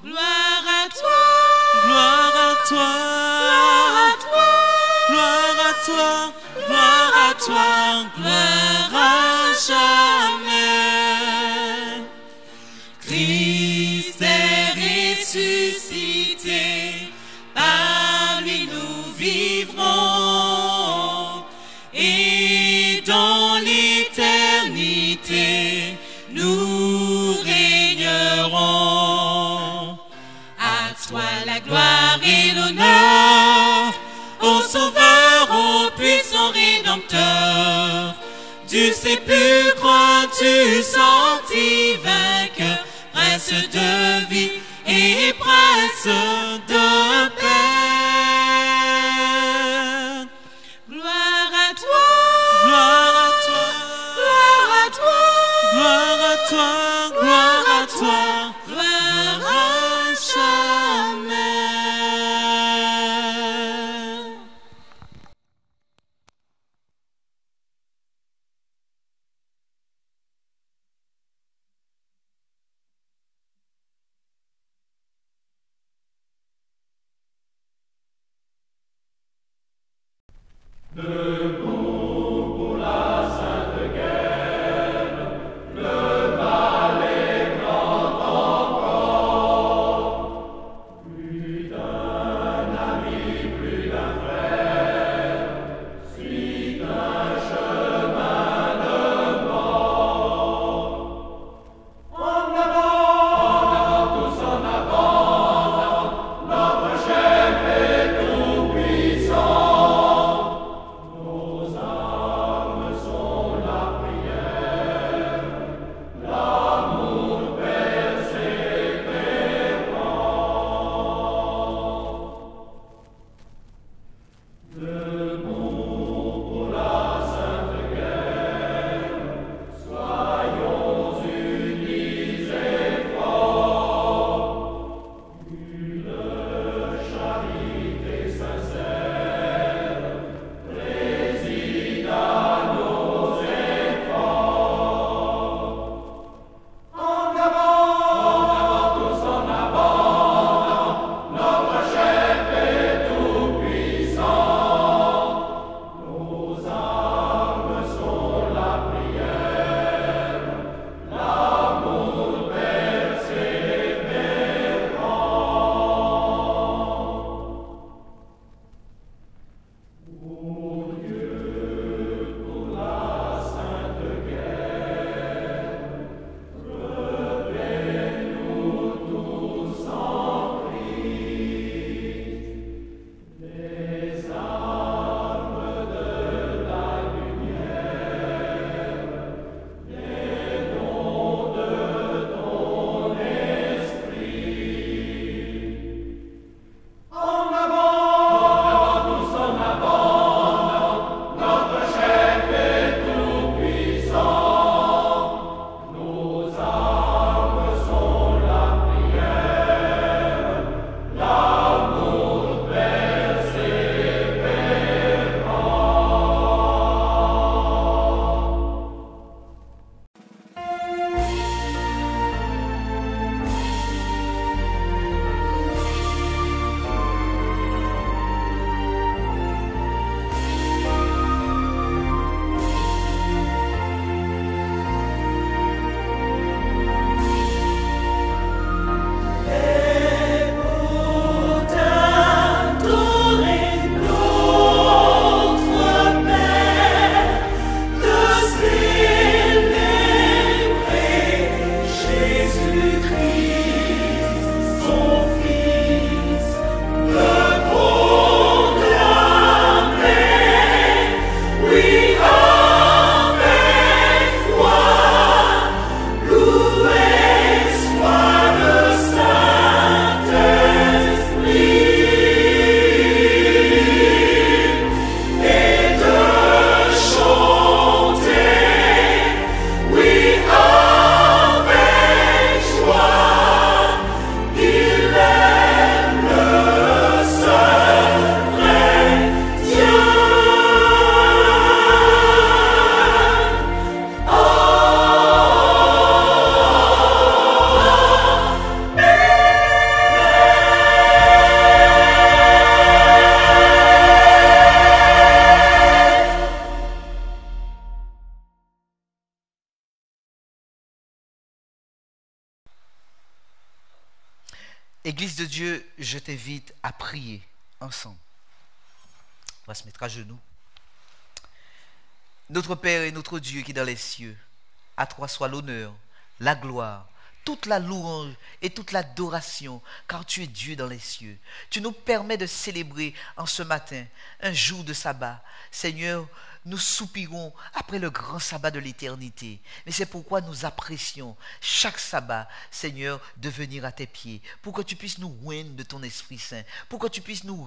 Gloire à toi, gloire à toi, gloire à toi, gloire à toi, gloire à jamais. Christ est ressuscité, par lui nous vivrons, et dans l'éternité nous régnerons. À toi la gloire et l'honneur, ô Sauveur, ô puissant Rédempteur. Du sépulcre tu sortis vainqueur, Prince de vie et Prince de paix. Gloire à toi, gloire à toi, gloire à toi, gloire à toi, gloire à toi, gloire à jamais. Église de Dieu, je t'invite à prier ensemble. On va se mettre à genoux. Notre Père et notre Dieu qui est dans les cieux, à toi soit l'honneur, la gloire, toute la louange et toute l'adoration, car tu es Dieu dans les cieux. Tu nous permets de célébrer en ce matin un jour de sabbat. Seigneur, nous soupirons après le grand sabbat de l'éternité. Mais c'est pourquoi nous apprécions chaque sabbat, Seigneur, de venir à tes pieds, pour que tu puisses nous oindre de ton Esprit Saint, pour que tu puisses nous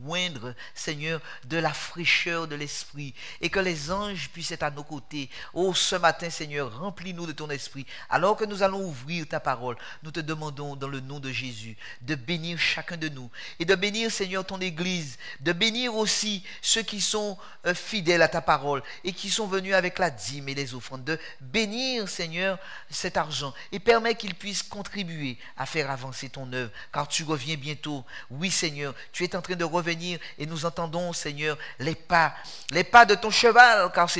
oindre, Seigneur, de la fraîcheur de l'Esprit, et que les anges puissent être à nos côtés. Oh, ce matin, Seigneur, remplis-nous de ton Esprit. Alors que nous allons ouvrir ta parole, nous te demandons dans le nom de Jésus de bénir chacun de nous, et de bénir, Seigneur, ton Église, de bénir aussi ceux qui sont fidèles à ta parole et qui sont venus avec la dîme et les offrandes, de bénir, Seigneur, cet argent et permet qu'il puisse contribuer à faire avancer ton œuvre, car tu reviens bientôt. Oui, Seigneur, tu es en train de revenir et nous entendons, Seigneur, les pas de ton cheval, car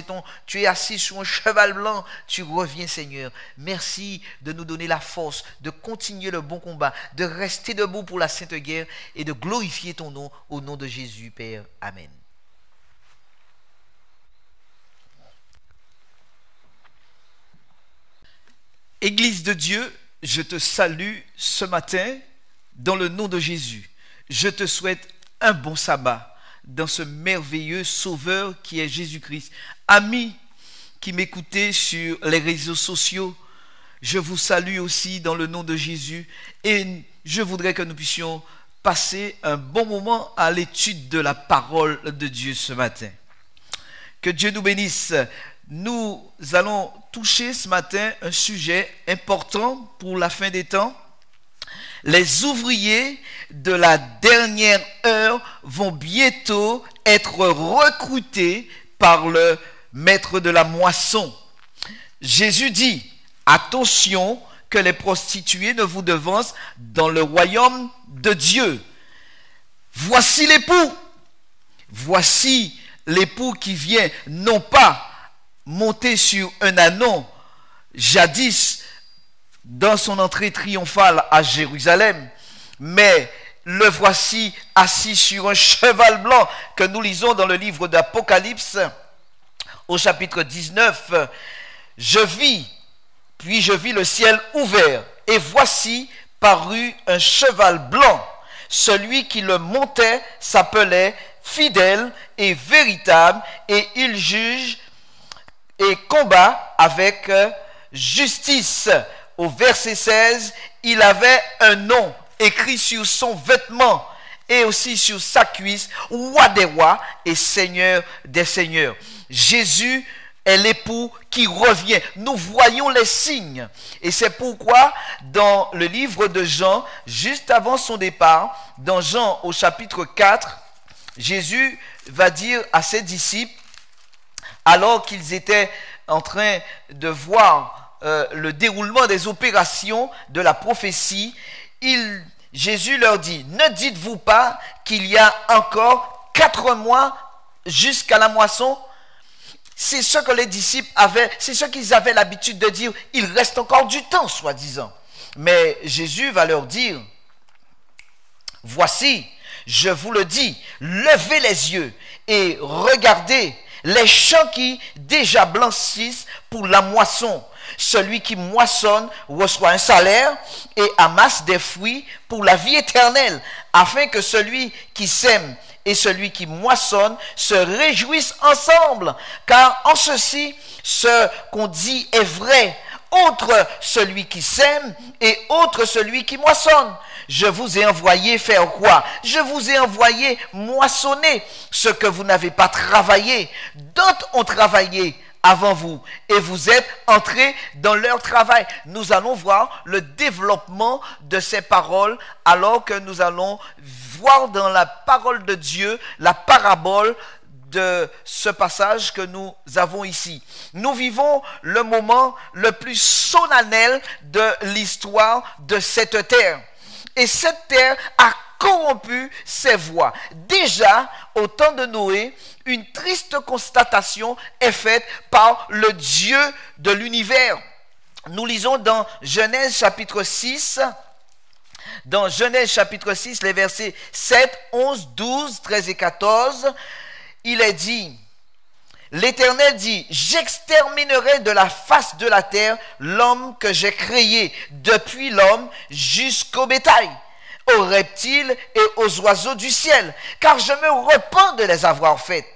tu es assis sur un cheval blanc. Tu reviens, Seigneur. Merci de nous donner la force de continuer le bon combat, de rester debout pour la sainte guerre et de glorifier ton nom au nom de Jésus, Père. Amen. Église de Dieu, je te salue ce matin dans le nom de Jésus. Je te souhaite un bon sabbat dans ce merveilleux sauveur qui est Jésus-Christ. Amis qui m'écoutez sur les réseaux sociaux, je vous salue aussi dans le nom de Jésus et je voudrais que nous puissions passer un bon moment à l'étude de la parole de Dieu ce matin. Que Dieu nous bénisse. Nous allons toucher ce matin un sujet important pour la fin des temps. Les ouvriers de la dernière heure vont bientôt être recrutés par le maître de la moisson. Jésus dit, attention que les prostituées ne vous devancent dans le royaume de Dieu. Voici l'époux. Voici l'époux qui vient, non pas monté sur un ânon, jadis dans son entrée triomphale à Jérusalem, mais le voici assis sur un cheval blanc que nous lisons dans le livre d'Apocalypse au chapitre 19. Puis je vis le ciel ouvert et voici parut un cheval blanc. Celui qui le montait s'appelait Fidèle et Véritable et il juge et combat avec justice. Au verset 16, il avait un nom écrit sur son vêtement et aussi sur sa cuisse, Roi des rois et Seigneur des seigneurs. Jésus est l'époux qui revient. Nous voyons les signes. Et c'est pourquoi dans le livre de Jean, juste avant son départ, dans Jean au chapitre 4, Jésus va dire à ses disciples, alors qu'ils étaient en train de voir le déroulement des opérations de la prophétie, Jésus leur dit, ne dites-vous pas qu'il y a encore 4 mois jusqu'à la moisson? C'est ce que les disciples avaient, c'est ce qu'ils avaient l'habitude de dire, il reste encore du temps, soi-disant. Mais Jésus va leur dire, voici, je vous le dis, levez les yeux et regardez les champs qui déjà blanchissent pour la moisson. Celui qui moissonne reçoit un salaire et amasse des fruits pour la vie éternelle, afin que celui qui sème et celui qui moissonne se réjouissent ensemble. Car en ceci, ce qu'on dit est vrai. Autre celui qui sème et autre celui qui moissonne. Je vous ai envoyé faire quoi? Je vous ai envoyé moissonner ce que vous n'avez pas travaillé. D'autres ont travaillé avant vous et vous êtes entrés dans leur travail. Nous allons voir le développement de ces paroles alors que nous allons voir dans la parole de Dieu la parabole de ce passage que nous avons ici. Nous vivons le moment le plus solennel de l'histoire de cette terre. Et cette terre a corrompu ses voies. Déjà, au temps de Noé, une triste constatation est faite par le Dieu de l'univers. Nous lisons dans Genèse chapitre 6, Dans Genèse chapitre 6, les versets 7, 11, 12, 13 et 14, il est dit, l'Éternel dit, j'exterminerai de la face de la terre l'homme que j'ai créé, depuis l'homme jusqu'au bétail, aux reptiles et aux oiseaux du ciel, car je me repens de les avoir faites.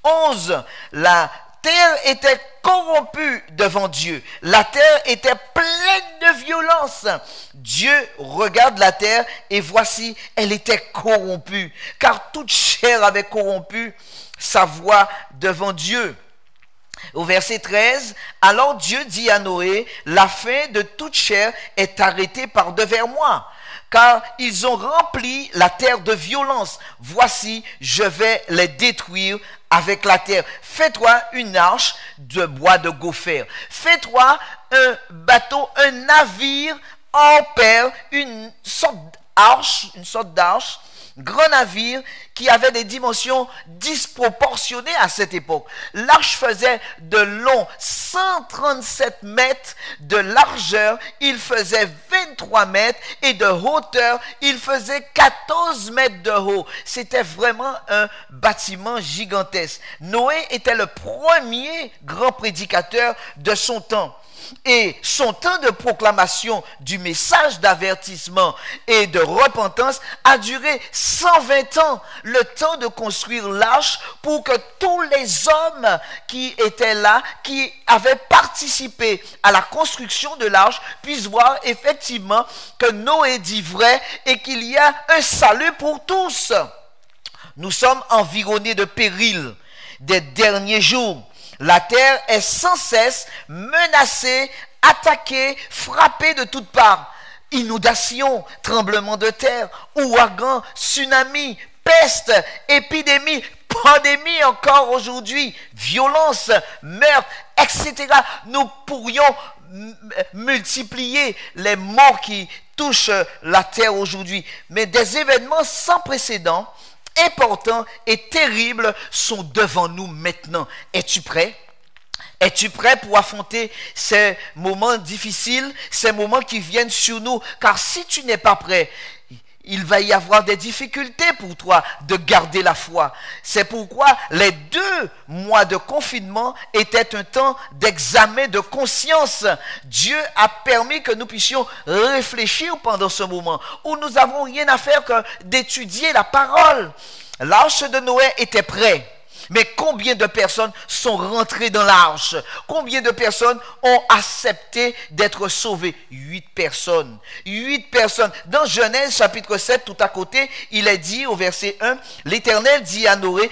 11. La terre était corrompue devant Dieu. La terre était pleine de violence. Dieu regarde la terre et voici, elle était corrompue, car toute chair avait corrompu sa voix devant Dieu. Au verset 13, alors Dieu dit à Noé, la fin de toute chair est arrêtée par devers moi, car ils ont rempli la terre de violence. Voici, je vais les détruire avec la terre. Fais-toi une arche de bois de gopher. Fais-toi un bateau, un navire en paire, une sorte d'arche, grand navire qui avait des dimensions disproportionnées à cette époque. L'arche faisait de long 137 mètres, de largeur il faisait 23 mètres et de hauteur il faisait 14 mètres de haut. C'était vraiment un bâtiment gigantesque. Noé était le premier grand prédicateur de son temps. Et son temps de proclamation du message d'avertissement et de repentance a duré 120 ans, le temps de construire l'arche pour que tous les hommes qui étaient là, qui avaient participé à la construction de l'arche, puissent voir effectivement que Noé dit vrai et qu'il y a un salut pour tous. Nous sommes environnés de périls des derniers jours. La terre est sans cesse menacée, attaquée, frappée de toutes parts. Inondations, tremblements de terre, ouragans, tsunamis, peste, épidémie, pandémie encore aujourd'hui, violence, meurtre, etc. Nous pourrions multiplier les morts qui touchent la terre aujourd'hui. Mais des événements sans précédent, importants et terribles sont devant nous maintenant. Es-tu prêt? Es-tu prêt pour affronter ces moments difficiles, ces moments qui viennent sur nous? Car si tu n'es pas prêt, il va y avoir des difficultés pour toi de garder la foi. C'est pourquoi les 2 mois de confinement étaient un temps d'examen de conscience. Dieu a permis que nous puissions réfléchir pendant ce moment où nous n'avons rien à faire que d'étudier la parole. L'arche de Noé était prête. Mais combien de personnes sont rentrées dans l'arche? Combien de personnes ont accepté d'être sauvées? 8 personnes. 8 personnes. Dans Genèse chapitre 7, tout à côté, il est dit au verset 1, l'Éternel dit à Noé,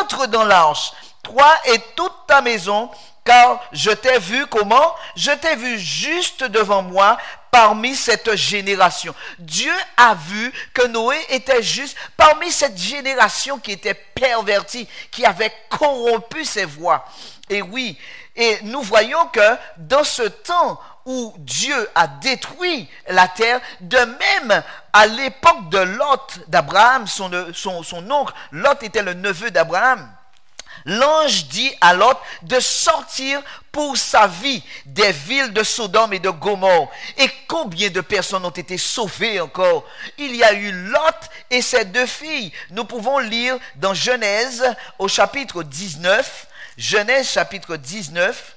entre dans l'arche, toi et toute ta maison, car je t'ai vu comment? Je t'ai vu juste devant moi parmi cette génération. Dieu a vu que Noé était juste parmi cette génération qui était pervertie, qui avait corrompu ses voies. Et oui, et nous voyons que dans ce temps où Dieu a détruit la terre, de même à l'époque de Lot, d'Abraham, son oncle, Lot était le neveu d'Abraham. L'ange dit à Lot de sortir pour sa vie des villes de Sodome et de Gomorrhe. Et combien de personnes ont été sauvées encore? Il y a eu Lot et ses 2 filles. Nous pouvons lire dans Genèse au chapitre 19, Genèse chapitre 19,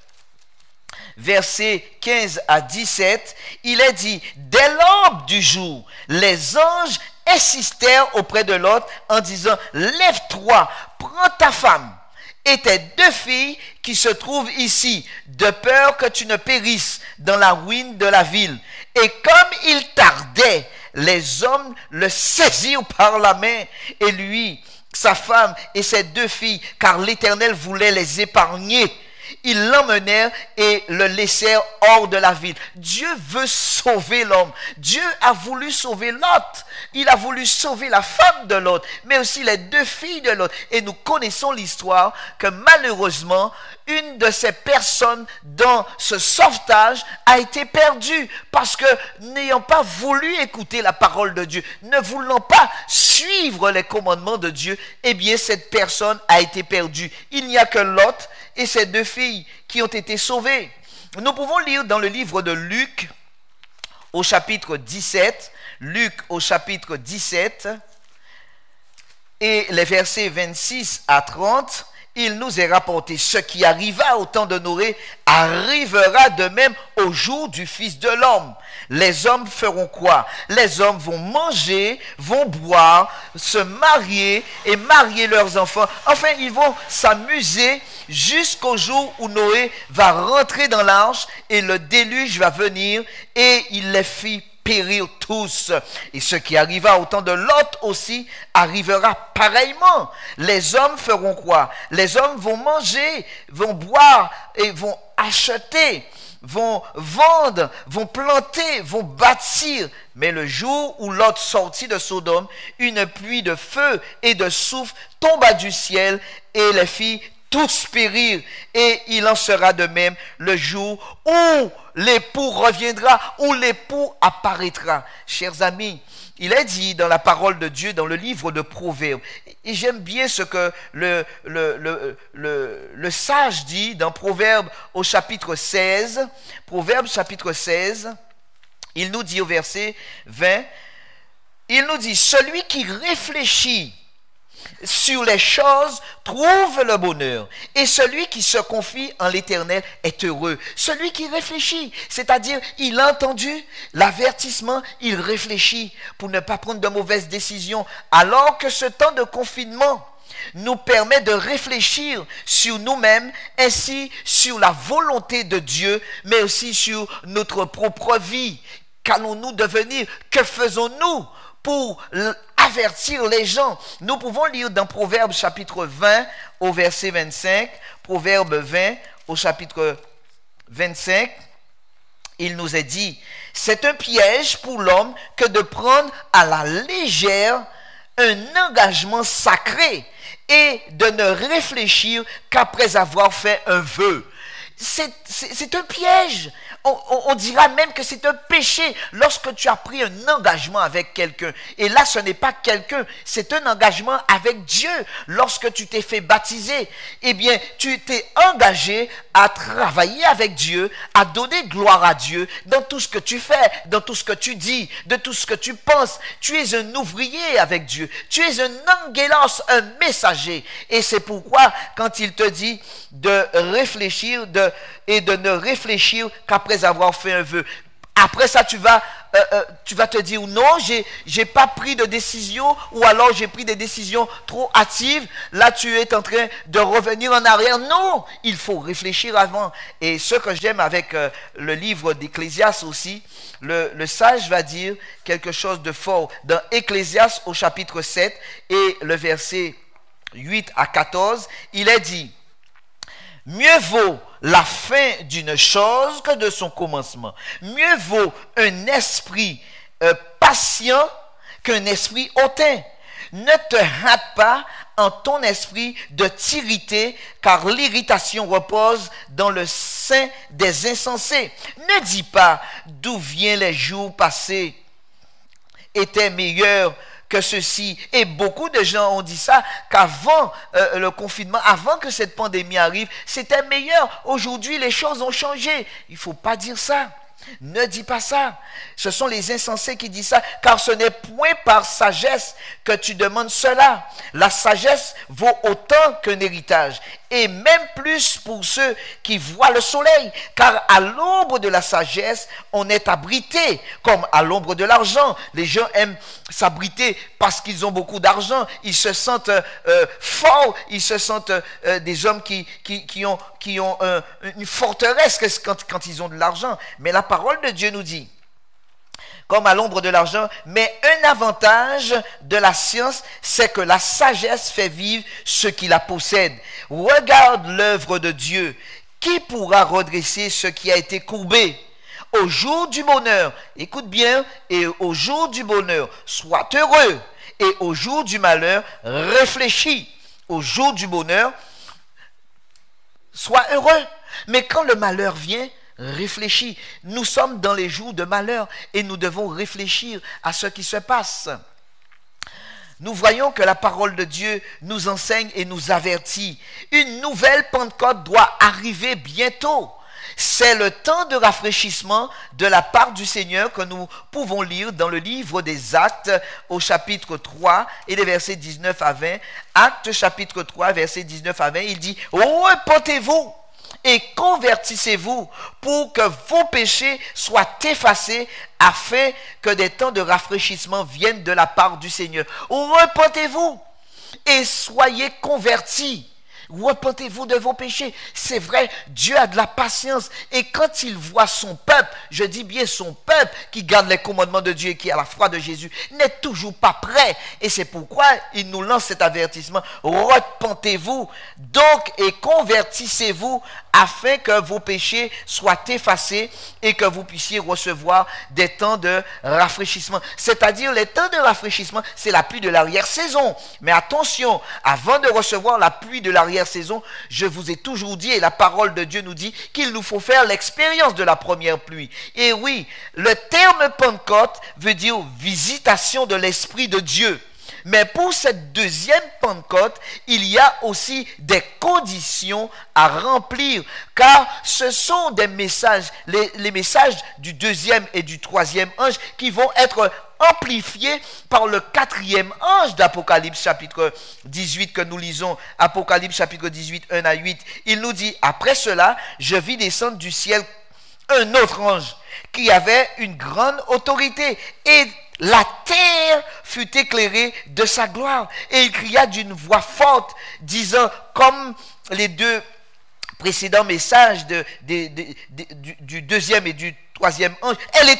versets 15 à 17, il est dit, dès l'aube du jour, les anges insistèrent auprès de Lot en disant, lève-toi, prends ta femme et tes 2 filles qui se trouvent ici, de peur que tu ne périsses dans la ruine de la ville. Et comme il tardait, les hommes le saisirent par la main, et lui, sa femme et ses 2 filles, car l'Éternel voulait les épargner. Ils l'emmenèrent et le laissèrent hors de la ville. Dieu veut sauver l'homme. Dieu a voulu sauver Lot. Il a voulu sauver la femme de Lot, mais aussi les 2 filles de Lot. Et nous connaissons l'histoire que malheureusement, une de ces personnes dans ce sauvetage a été perdue parce que n'ayant pas voulu écouter la parole de Dieu, ne voulant pas suivre les commandements de Dieu, eh bien cette personne a été perdue. Il n'y a que Lot et ses 2 filles qui ont été sauvées. Nous pouvons lire dans le livre de Luc, au chapitre 17, Luc au chapitre 17, et les versets 26 à 30, il nous est rapporté, ce qui arriva au temps de Noé arrivera de même au jour du Fils de l'homme. Les hommes feront quoi? Les hommes vont manger, vont boire, se marier et marier leurs enfants. Enfin, ils vont s'amuser jusqu'au jour où Noé va rentrer dans l'arche et le déluge va venir et il les fit périr tous. Et ce qui arriva au temps de Lot aussi arrivera pareillement. Les hommes feront quoi? Les hommes vont manger, vont boire et vont acheter, vont vendre, vont planter, vont bâtir. Mais le jour où Lot sortit de Sodome, une pluie de feu et de soufre tomba du ciel et les fit tous périr, et il en sera de même le jour où l'époux reviendra, où l'époux apparaîtra. Chers amis, il est dit dans la parole de Dieu, dans le livre de Proverbes, et j'aime bien ce que le sage dit dans Proverbes au chapitre 16, Proverbes chapitre 16, il nous dit au verset 20, il nous dit, celui qui réfléchit sur les choses trouve le bonheur, et celui qui se confie en l'Éternel est heureux. Celui qui réfléchit, c'est-à-dire il a entendu l'avertissement, il réfléchit pour ne pas prendre de mauvaises décisions, alors que ce temps de confinement nous permet de réfléchir sur nous-mêmes, ainsi sur la volonté de Dieu, mais aussi sur notre propre vie. Qu'allons-nous devenir? Que faisons-nous pour avertir les gens? Nous pouvons lire dans Proverbes chapitre 20 au verset 25, Proverbes 20 au chapitre 25, il nous est dit, c'est un piège pour l'homme que de prendre à la légère un engagement sacré et de ne réfléchir qu'après avoir fait un vœu. C'est un piège. On dira même que c'est un péché lorsque tu as pris un engagement avec quelqu'un. Et là, ce n'est pas quelqu'un, c'est un engagement avec Dieu. Lorsque tu t'es fait baptiser, eh bien, tu t'es engagé à travailler avec Dieu, à donner gloire à Dieu dans tout ce que tu fais, dans tout ce que tu dis, de tout ce que tu penses. Tu es un ouvrier avec Dieu. Tu es un angelos, un messager. Et c'est pourquoi, quand il te dit de réfléchir et de ne réfléchir qu'après avoir fait un vœu. Après ça, tu vas te dire non, j'ai pas pris de décision, ou alors j'ai pris des décisions trop hâtives. Là, tu es en train de revenir en arrière. Non, il faut réfléchir avant. Et ce que j'aime avec le livre d'Ecclésiaste aussi, le sage va dire quelque chose de fort. Dans Ecclésiaste au chapitre 7 et le verset 8 à 14, il est dit, mieux vaut la fin d'une chose que de son commencement. Mieux vaut un esprit patient qu'un esprit hautain. Ne te hâte pas en ton esprit de t'irriter, car l'irritation repose dans le sein des insensés. Ne dis pas d'où viennent les jours passés étaient meilleurs que ceci. Et beaucoup de gens ont dit ça, qu'avant le confinement, avant que cette pandémie arrive, c'était meilleur. Aujourd'hui, les choses ont changé. Il ne faut pas dire ça. Ne dis pas ça. Ce sont les insensés qui disent ça, car ce n'est point par sagesse que tu demandes cela. La sagesse vaut autant qu'un héritage, et même plus pour ceux qui voient le soleil, car à l'ombre de la sagesse, on est abrité, comme à l'ombre de l'argent. Les gens aiment s'abriter parce qu'ils ont beaucoup d'argent, ils se sentent forts, ils se sentent des hommes qui ont une forteresse quand ils ont de l'argent. Mais la parole de Dieu nous dit, comme à l'ombre de l'argent, mais un avantage de la science, c'est que la sagesse fait vivre ceux qui la possèdent. Regarde l'œuvre de Dieu. Qui pourra redresser ce qui a été courbé? Au jour du bonheur, écoute bien, et au jour du bonheur, sois heureux, et au jour du malheur, réfléchis. Au jour du bonheur, sois heureux. Mais quand le malheur vient, réfléchis. Nous sommes dans les jours de malheur et nous devons réfléchir à ce qui se passe. Nous voyons que la parole de Dieu nous enseigne et nous avertit. Une nouvelle Pentecôte doit arriver bientôt. C'est le temps de rafraîchissement de la part du Seigneur que nous pouvons lire dans le livre des Actes au chapitre 3 et les versets 19 à 20. Actes chapitre 3, versets 19 à 20, il dit « Repentez-vous et convertissez-vous pour que vos péchés soient effacés afin que des temps de rafraîchissement viennent de la part du Seigneur. Repentez-vous et soyez convertis. » Repentez-vous de vos péchés. C'est vrai, Dieu a de la patience. Et quand il voit son peuple, je dis bien son peuple, qui garde les commandements de Dieu et qui a la foi de Jésus, n'est toujours pas prêt. Et c'est pourquoi il nous lance cet avertissement. Repentez-vous donc et convertissez-vous afin que vos péchés soient effacés et que vous puissiez recevoir des temps de rafraîchissement. C'est-à-dire, les temps de rafraîchissement, c'est la pluie de l'arrière-saison. Mais attention, avant de recevoir la pluie de l'arrière-saison, je vous ai toujours dit, et la parole de Dieu nous dit, qu'il nous faut faire l'expérience de la première pluie. Et oui, le terme Pentecôte veut dire visitation de l'Esprit de Dieu. Mais pour cette deuxième Pentecôte, il y a aussi des conditions à remplir, car ce sont des messages, les messages du deuxième et du troisième ange qui vont être amplifiés par le quatrième ange d'Apocalypse chapitre 18 que nous lisons, Apocalypse chapitre 18, 1 à 8. Il nous dit, après cela, je vis descendre du ciel un autre ange qui avait une grande autorité et la terre fut éclairée de sa gloire. Et il cria d'une voix forte, disant, comme les deux précédents messages du deuxième et du troisième ange, elle est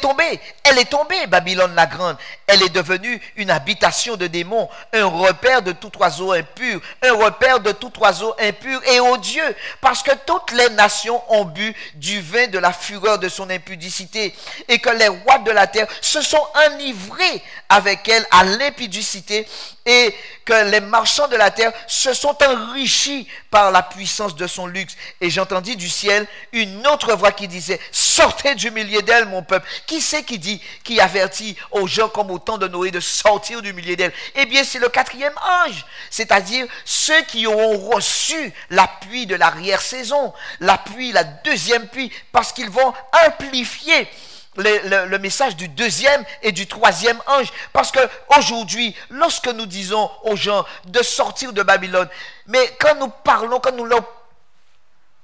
tombée, Babylone la grande. Elle est devenue une habitation de démons, un repère de tout oiseau impur, et odieux, parce que toutes les nations ont bu du vin de la fureur de son impudicité, et que les rois de la terre se sont enivrés avec elle à l'impudicité, et que les marchands de la terre se sont enrichis par la puissance de son luxe. Et j'entendis du ciel une autre voix qui disait, sortez du milieu d'elle, mon peuple. Qui c'est qui avertit aux gens comme au temps de Noé de sortir du milieu d'elle? Eh bien, c'est le quatrième ange, c'est-à-dire ceux qui auront reçu la pluie de l'arrière-saison, la deuxième pluie, parce qu'ils vont amplifier le message du deuxième et du troisième ange. Parce que aujourd'hui, lorsque nous disons aux gens de sortir de Babylone, mais quand nous leur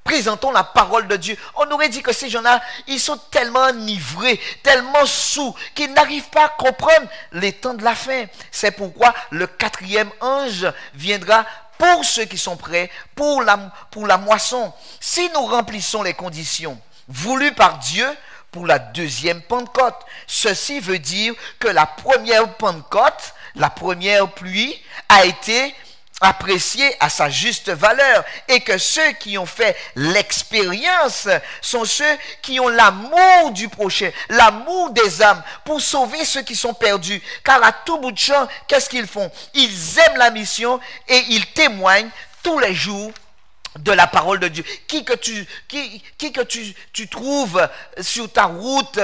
présentons la parole de Dieu, on aurait dit que ces gens-là, ils sont tellement enivrés, tellement saouls, qu'ils n'arrivent pas à comprendre les temps de la fin. C'est pourquoi le quatrième ange viendra pour ceux qui sont prêts, pour la moisson. Si nous remplissons les conditions voulues par Dieu pour la deuxième Pentecôte, ceci veut dire que la première Pentecôte, la première pluie, a été apprécié à sa juste valeur, et que ceux qui ont fait l'expérience sont ceux qui ont l'amour du prochain, l'amour des âmes, pour sauver ceux qui sont perdus. Car à tout bout de champ, qu'est-ce qu'ils font? Ils aiment la mission et ils témoignent tous les jours de la parole de Dieu. Qui que tu trouves sur ta route,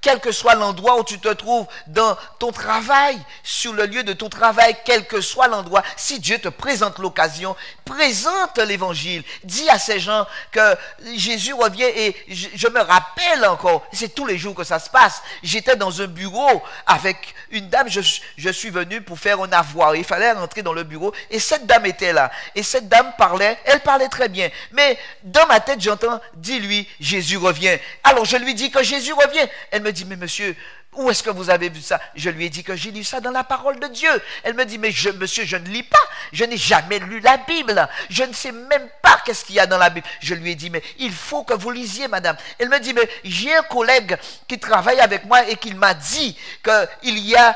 quel que soit l'endroit où tu te trouves, dans ton travail, sur le lieu de ton travail, quel que soit l'endroit, si Dieu te présente l'occasion, présente l'évangile, dis à ces gens que Jésus revient. Et je me rappelle encore, c'est tous les jours que ça se passe, j'étais dans un bureau avec une dame, je suis venu pour faire un avoir, il fallait rentrer dans le bureau, et cette dame était là, et cette dame elle parlait très bien, mais dans ma tête j'entends, dis-lui, Jésus revient. Alors je lui dis que Jésus revient. Elle me dit, mais monsieur, où est-ce que vous avez vu ça? Je lui ai dit que j'ai lu ça dans la parole de Dieu. Elle me dit, mais monsieur, je ne lis pas. Je n'ai jamais lu la Bible. Je ne sais même pas qu'est-ce qu'il y a dans la Bible. Je lui ai dit, mais il faut que vous lisiez, madame. Elle me dit, mais j'ai un collègue qui travaille avec moi et qui m'a dit qu'il y a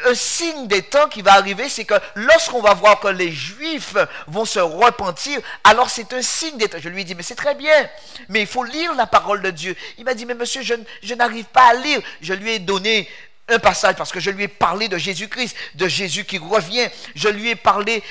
un signe des temps qui va arriver. C'est que lorsqu'on va voir que les Juifs vont se repentir, alors c'est un signe des temps. Je lui ai dit, mais c'est très bien, mais il faut lire la parole de Dieu. Il m'a dit, mais monsieur, je n'arrive pas à lire. Je lui ai donné un passage parce que je lui ai parlé de Jésus-Christ, de Jésus qui revient. Je lui ai parlé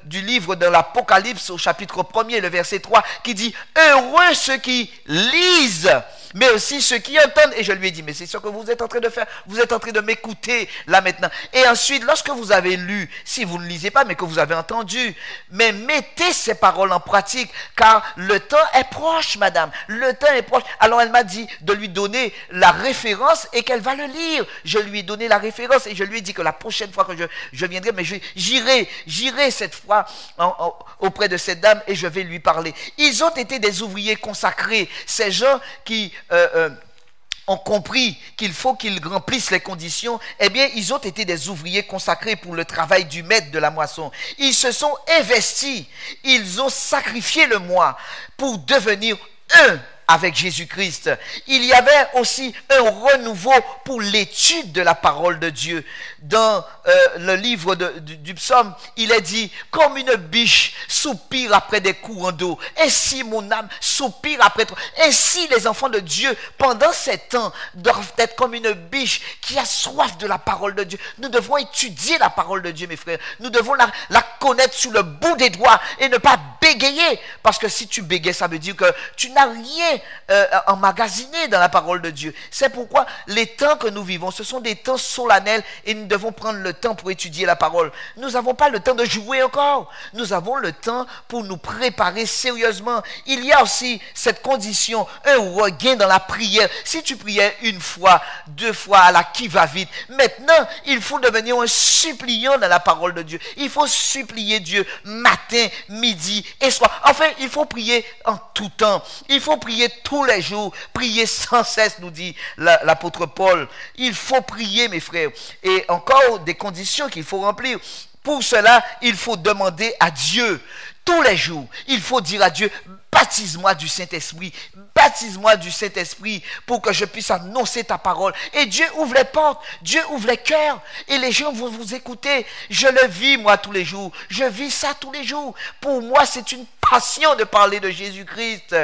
du livre de l'Apocalypse au chapitre 1er, le verset 3, qui dit « Heureux ceux qui lisent mais aussi ceux qui entendent. Et je lui ai dit, mais c'est ce que vous êtes en train de faire. Vous êtes en train de m'écouter là maintenant. Et ensuite, lorsque vous avez lu, si vous ne lisez pas, mais que vous avez entendu, mais mettez ces paroles en pratique, car le temps est proche, madame. Le temps est proche. Alors elle m'a dit de lui donner la référence et qu'elle va le lire. Je lui ai donné la référence et je lui ai dit que la prochaine fois que je viendrai, mais j'irai cette fois auprès de cette dame et je vais lui parler. Ils ont été des ouvriers consacrés, ces gens qui ont compris qu'il faut qu'ils remplissent les conditions. Eh bien, ils ont été des ouvriers consacrés pour le travail du maître de la moisson. Ils se sont investis, ils ont sacrifié le moi pour devenir un avec Jésus-Christ. Il y avait aussi un renouveau pour l'étude de la parole de Dieu. Dans le livre du psaume, il est dit, comme une biche soupire après des courants d'eau, ainsi mon âme soupire après toi. Ainsi les enfants de Dieu, pendant ces temps, doivent être comme une biche qui a soif de la parole de Dieu. Nous devons étudier la parole de Dieu, mes frères. Nous devons la connaître sous le bout des doigts et ne pas bégayer. Parce que si tu bégayes, ça veut dire que tu n'as rien emmagasiné dans la parole de Dieu. C'est pourquoi les temps que nous vivons, ce sont des temps solennels et nous devons prendre le temps pour étudier la parole. Nous n'avons pas le temps de jouer encore. Nous avons le temps pour nous préparer sérieusement. Il y a aussi cette condition, un regain dans la prière. Si tu priais une fois, 2 fois à la qui va vite, maintenant, il faut devenir un suppliant dans la parole de Dieu. Il faut supplier Dieu matin, midi et soir. Enfin, il faut prier en tout temps. Il faut prier tous les jours, prier sans cesse, nous dit l'apôtre Paul. Il faut prier, mes frères. Et encore des conditions qu'il faut remplir. Pour cela, il faut demander à Dieu tous les jours. Il faut dire à Dieu, baptise-moi du Saint-Esprit, baptise-moi du Saint-Esprit pour que je puisse annoncer ta parole. Et Dieu ouvre les portes, Dieu ouvre les cœurs et les gens vont vous écouter. Je le vis moi tous les jours, je vis ça tous les jours. Pour moi, c'est une passion de parler de Jésus-Christ.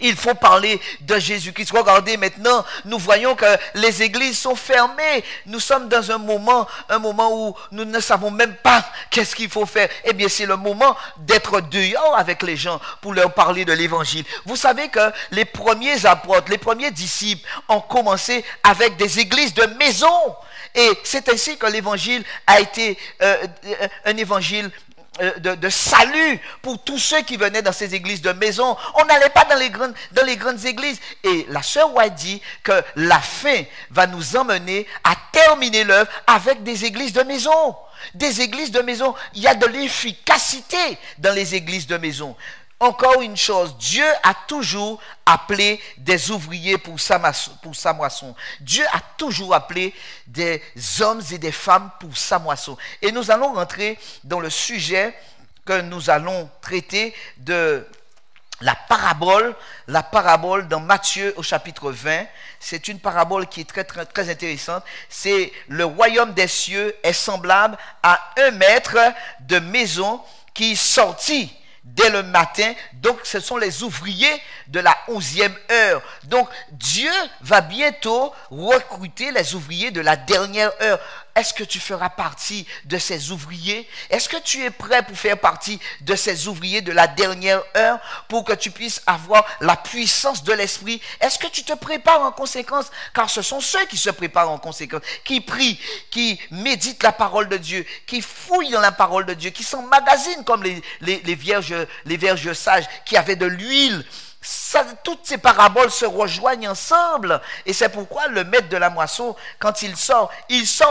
Il faut parler de Jésus-Christ. Regardez maintenant, nous voyons que les églises sont fermées. Nous sommes dans un moment où nous ne savons même pas qu'est-ce qu'il faut faire. Eh bien, c'est le moment d'être dehors avec les gens pour leur parler de l'évangile. Vous savez que les premiers apôtres, les premiers disciples ont commencé avec des églises de maison. Et c'est ainsi que l'évangile a été un évangile de salut pour tous ceux qui venaient dans ces églises de maison. On n'allait pas dans les grandes églises. Et la sœur White dit que la fin va nous emmener à terminer l'œuvre avec des églises de maison. Des églises de maison. Il y a de l'efficacité dans les églises de maison. Encore une chose, Dieu a toujours appelé des ouvriers pour sa moisson. Dieu a toujours appelé des hommes et des femmes pour sa moisson. Et nous allons rentrer dans le sujet que nous allons traiter de la parabole dans Matthieu au chapitre 20. C'est une parabole qui est très, très, très intéressante. C'est le royaume des cieux est semblable à un maître de maison qui sortit dès le matin. Donc ce sont les ouvriers de la 11e heure. Donc Dieu va bientôt recruter les ouvriers de la dernière heure. Est-ce que tu feras partie de ces ouvriers? Est-ce que tu es prêt pour faire partie de ces ouvriers de la dernière heure pour que tu puisses avoir la puissance de l'esprit? Est-ce que tu te prépares en conséquence? Car ce sont ceux qui se préparent en conséquence, qui prient, qui méditent la parole de Dieu, qui fouillent dans la parole de Dieu, qui s'emmagasinent comme les vierges sages qui avaient de l'huile. Toutes ces paraboles se rejoignent ensemble. Et c'est pourquoi le maître de la moisson, quand il sort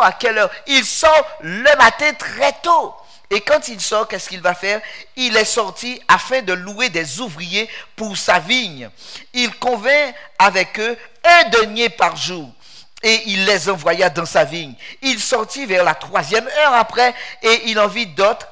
à quelle heure? Il sort le matin très tôt. Et quand il sort, qu'est-ce qu'il va faire? Il est sorti afin de louer des ouvriers pour sa vigne. Il convint avec eux 1 denier par jour. Et il les envoya dans sa vigne. Il sortit vers la 3e heure après, et il en vit d'autres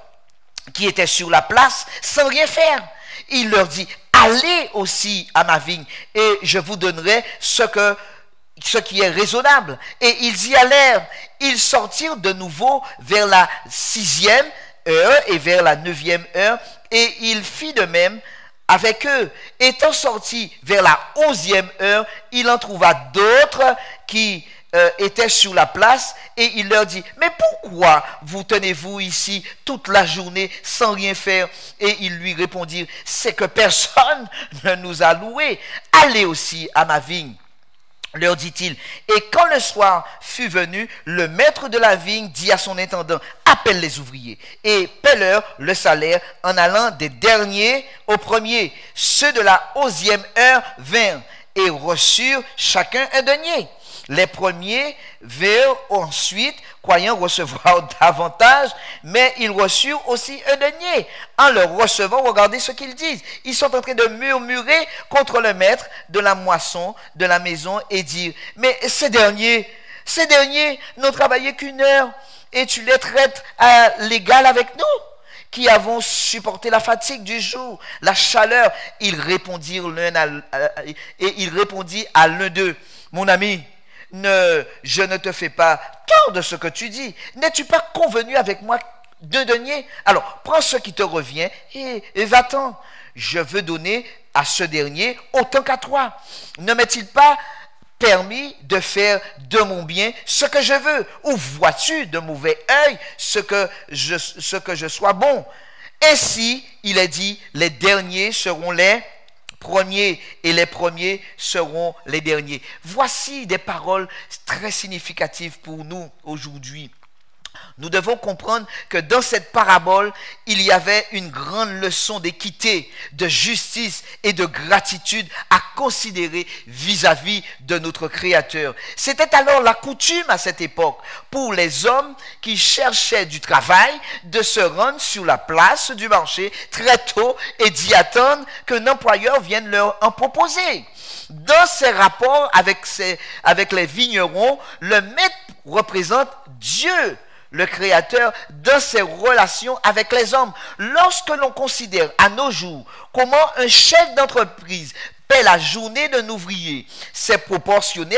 qui étaient sur la place sans rien faire. Il leur dit, allez aussi à ma vigne et je vous donnerai ce qui est raisonnable. Et ils y allèrent. Ils sortirent de nouveau vers la 6e heure et vers la 9e heure et il fit de même avec eux. Étant sorti vers la 11e heure, il en trouva d'autres qui étaient sur la place et il leur dit, mais pourquoi vous tenez-vous ici toute la journée sans rien faire? Et ils lui répondirent, c'est que personne ne nous a loués. Allez aussi à ma vigne, leur dit-il. Et quand le soir fut venu, le maître de la vigne dit à son intendant, appelle les ouvriers et paie-leur le salaire en allant des derniers aux premiers. Ceux de la 11e heure vinrent et reçurent chacun un denier. Les premiers vinrent ensuite, croyant recevoir davantage, mais ils reçurent aussi un denier. En le recevant, regardez ce qu'ils disent. Ils sont en train de murmurer contre le maître de la moisson de la maison et dire, mais ces derniers n'ont travaillé qu'une heure et tu les traites à l'égal avec nous, qui avons supporté la fatigue du jour, la chaleur. Ils répondirent il répondit à l'un d'eux, mon ami, je ne te fais pas tort de ce que tu dis. N'es-tu pas convenu avec moi de deniers? Alors, prends ce qui te revient et va-t'en. Je veux donner à ce dernier autant qu'à toi. Ne m'est-il pas permis de faire de mon bien ce que je veux? Ou vois-tu de mauvais œil ce que je sois bon? Ainsi, il est dit, les derniers seront les premiers et les premiers seront les derniers. Voici des paroles très significatives pour nous aujourd'hui. Nous devons comprendre que dans cette parabole, il y avait une grande leçon d'équité, de justice et de gratitude à considérer vis-à-vis de notre Créateur. C'était alors la coutume à cette époque pour les hommes qui cherchaient du travail de se rendre sur la place du marché très tôt et d'y attendre qu'un employeur vienne leur en proposer. Dans ses rapports avec les vignerons, le maître représente Dieu, le Créateur, dans ses relations avec les hommes. Lorsque l'on considère à nos jours comment un chef d'entreprise paie la journée d'un ouvrier, c'est proportionné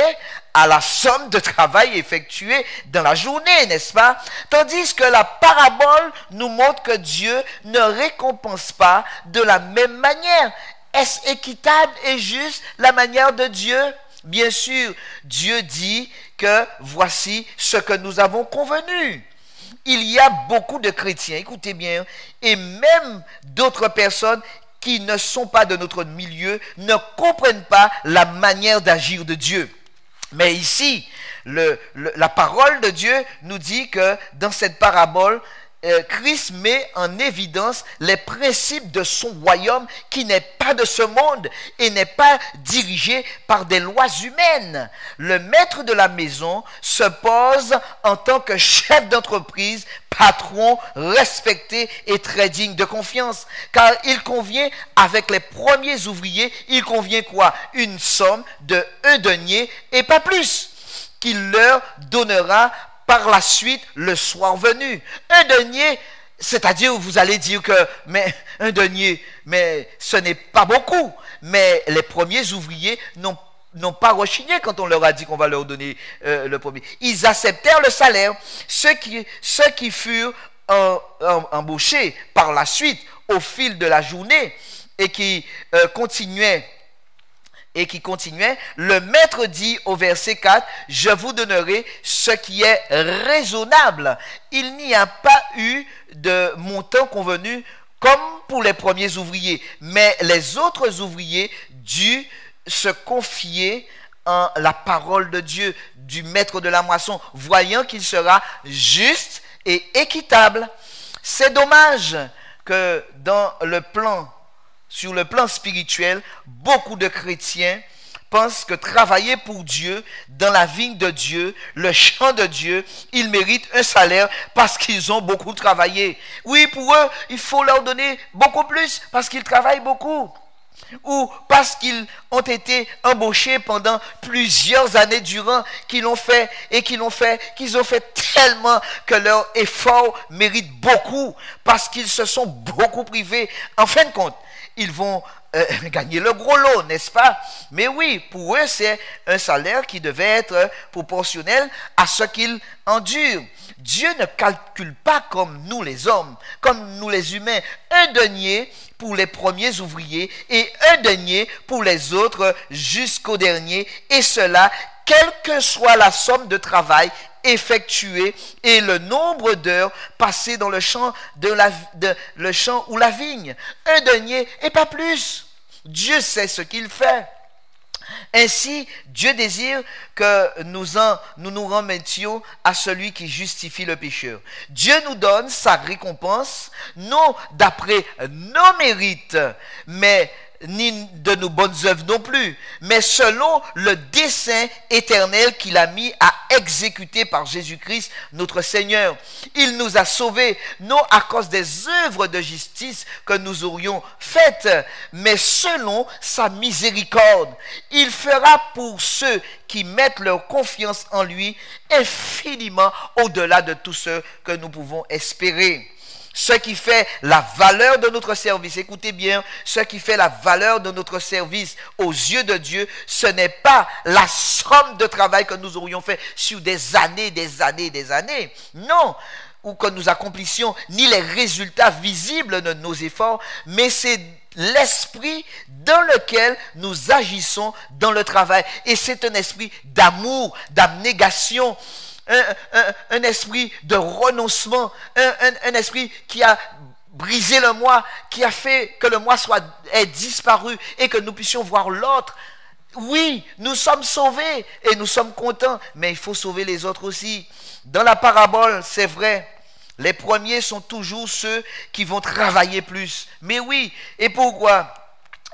à la somme de travail effectuée dans la journée, n'est-ce pas? Tandis que la parabole nous montre que Dieu ne récompense pas de la même manière. Est-ce équitable et juste la manière de Dieu? Bien sûr, Dieu dit que voici ce que nous avons convenu. Il y a beaucoup de chrétiens, écoutez bien, et même d'autres personnes qui ne sont pas de notre milieu, ne comprennent pas la manière d'agir de Dieu. Mais ici, la parole de Dieu nous dit que dans cette parabole, Christ met en évidence les principes de son royaume qui n'est pas de ce monde et n'est pas dirigé par des lois humaines. Le maître de la maison se pose en tant que chef d'entreprise, patron respecté et très digne de confiance, car il convient avec les premiers ouvriers, il convient quoi? Une somme de 1 denier et pas plus, qu'il leur donnera par la suite, le soir venu. 1 denier, c'est-à-dire vous allez dire que, mais 1 denier, mais ce n'est pas beaucoup. Mais les premiers ouvriers n'ont pas rechigné quand on leur a dit qu'on va leur donner le premier. Ils acceptèrent le salaire. Ceux qui furent embauchés par la suite au fil de la journée et qui continuaient, le maître dit au verset 4, « Je vous donnerai ce qui est raisonnable. » Il n'y a pas eu de montant convenu comme pour les premiers ouvriers, mais les autres ouvriers durent se confier en la parole de Dieu, du maître de la moisson, voyant qu'il sera juste et équitable. C'est dommage que sur le plan spirituel, beaucoup de chrétiens pensent que travailler pour Dieu, dans la vigne de Dieu, le champ de Dieu, ils méritent un salaire parce qu'ils ont beaucoup travaillé. Oui, pour eux, il faut leur donner beaucoup plus parce qu'ils travaillent beaucoup. Ou parce qu'ils ont été embauchés pendant plusieurs années durant, qu'ils ont fait tellement que leur effort mérite beaucoup parce qu'ils se sont beaucoup privés. En fin de compte, ils vont gagner le gros lot, n'est-ce pas? Mais oui, pour eux, c'est un salaire qui devait être proportionnel à ce qu'ils endurent. Dieu ne calcule pas comme nous les hommes, comme nous les humains. 1 denier pour les premiers ouvriers et 1 denier pour les autres jusqu'au dernier, et cela quelle que soit la somme de travail effectué et le nombre d'heures passées dans le champ, le champ ou la vigne. Un denier et pas plus. Dieu sait ce qu'il fait. Ainsi, Dieu désire que nous nous remettions à celui qui justifie le pécheur. Dieu nous donne sa récompense, non d'après nos mérites, mais ni de nos bonnes œuvres non plus, mais selon le dessein éternel qu'il a mis à exécuter par Jésus-Christ, notre Seigneur. Il nous a sauvés, non à cause des œuvres de justice que nous aurions faites, mais selon sa miséricorde. Il fera pour ceux qui mettent leur confiance en lui infiniment au-delà de tout ce que nous pouvons espérer. Ce qui fait la valeur de notre service, écoutez bien, ce qui fait la valeur de notre service aux yeux de Dieu, ce n'est pas la somme de travail que nous aurions fait sur des années, non, ou que nous accomplissions, ni les résultats visibles de nos efforts, mais c'est l'esprit dans lequel nous agissons dans le travail. Et c'est un esprit d'amour, d'abnégation, un esprit de renoncement, un esprit qui a brisé le moi, qui a fait que le moi ait disparu et que nous puissions voir l'autre. Oui, nous sommes sauvés et nous sommes contents, mais il faut sauver les autres aussi. Dans la parabole, c'est vrai, les premiers sont toujours ceux qui vont travailler plus. Mais oui, et pourquoi ?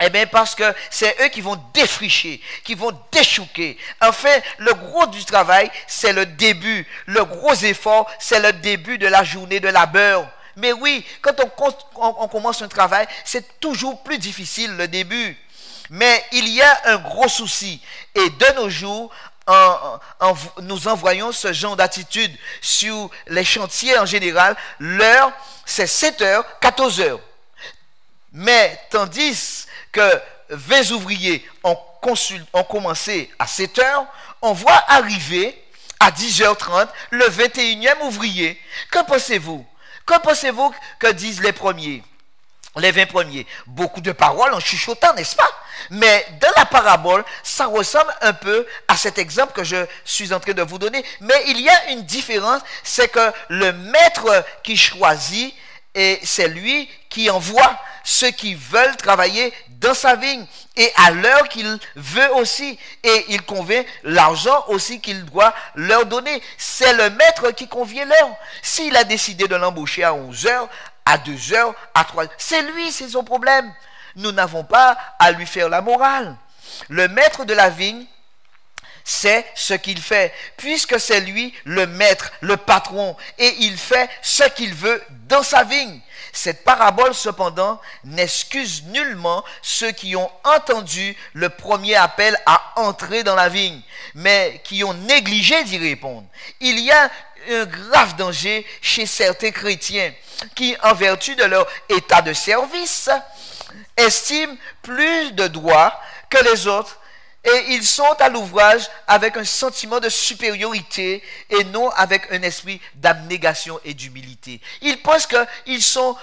Eh bien, parce que c'est eux qui vont défricher, qui vont déchouquer. Enfin, le gros du travail, c'est le début. Le gros effort, c'est le début de la journée de labeur. Mais oui, quand on commence un travail, c'est toujours plus difficile le début. Mais il y a un gros souci. Et de nos jours, nous envoyons ce genre d'attitude sur les chantiers en général. L'heure, c'est 7h, 14h. Mais tandis que 20 ouvriers ont commencé à 7 heures, on voit arriver à 10h30 le 21e ouvrier. Que pensez-vous? Que pensez-vous que disent les premiers? Les 20 premiers? Beaucoup de paroles en chuchotant, n'est-ce pas? Mais dans la parabole, ça ressemble un peu à cet exemple que je suis en train de vous donner. Mais il y a une différence, c'est que le maître qui choisit, et c'est lui qui envoie ceux qui veulent travailler dans sa vigne et à l'heure qu'il veut aussi. Et il convient l'argent aussi qu'il doit leur donner. C'est le maître qui convient l'heure. S'il a décidé de l'embaucher à 11h, à 2h, à 3h, c'est lui, c'est son problème. Nous n'avons pas à lui faire la morale. Le maître de la vigne, c'est ce qu'il fait, puisque c'est lui le maître, le patron, et il fait ce qu'il veut dans sa vigne. Cette parabole, cependant, n'excuse nullement ceux qui ont entendu le premier appel à entrer dans la vigne, mais qui ont négligé d'y répondre. Il y a un grave danger chez certains chrétiens qui, en vertu de leur état de service, estiment plus de droits que les autres. Et ils sont à l'ouvrage avec un sentiment de supériorité et non avec un esprit d'abnégation et d'humilité. Ils pensent qu'ils sont,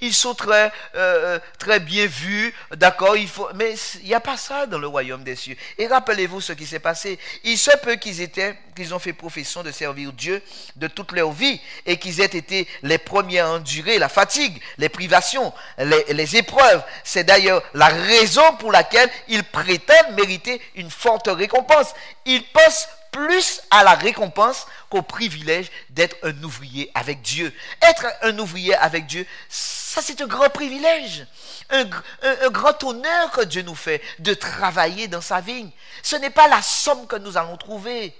ils sont très bien vus, d'accord, mais il n'y a pas ça dans le royaume des cieux. Et rappelez-vous ce qui s'est passé. Il se peut qu'ils ont fait profession de servir Dieu de toute leur vie et qu'ils aient été les premiers à endurer la fatigue, les privations, les épreuves. C'est d'ailleurs la raison pour laquelle ils prétendent mériter une forte récompense. Ils pensent plus à la récompense qu'au privilège d'être un ouvrier avec Dieu. Être un ouvrier avec Dieu, ça c'est un grand privilège, un grand honneur que Dieu nous fait de travailler dans sa vigne. Ce n'est pas la somme que nous allons trouver.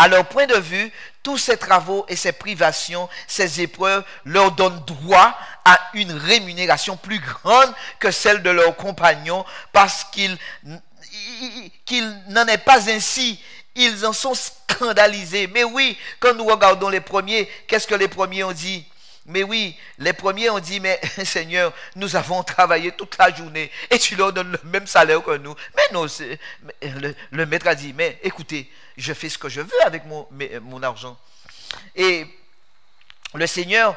À leur point de vue, tous ces travaux et ces privations, ces épreuves leur donnent droit à une rémunération plus grande que celle de leurs compagnons parce qu'il n'en est pas ainsi. Ils en sont scandalisés. Mais oui, quand nous regardons les premiers, qu'est-ce que les premiers ont dit? Mais oui, les premiers ont dit, mais Seigneur, nous avons travaillé toute la journée et tu leur donnes le même salaire que nous. Mais non, le maître a dit, mais écoutez, je fais ce que je veux avec mon argent. Et le Seigneur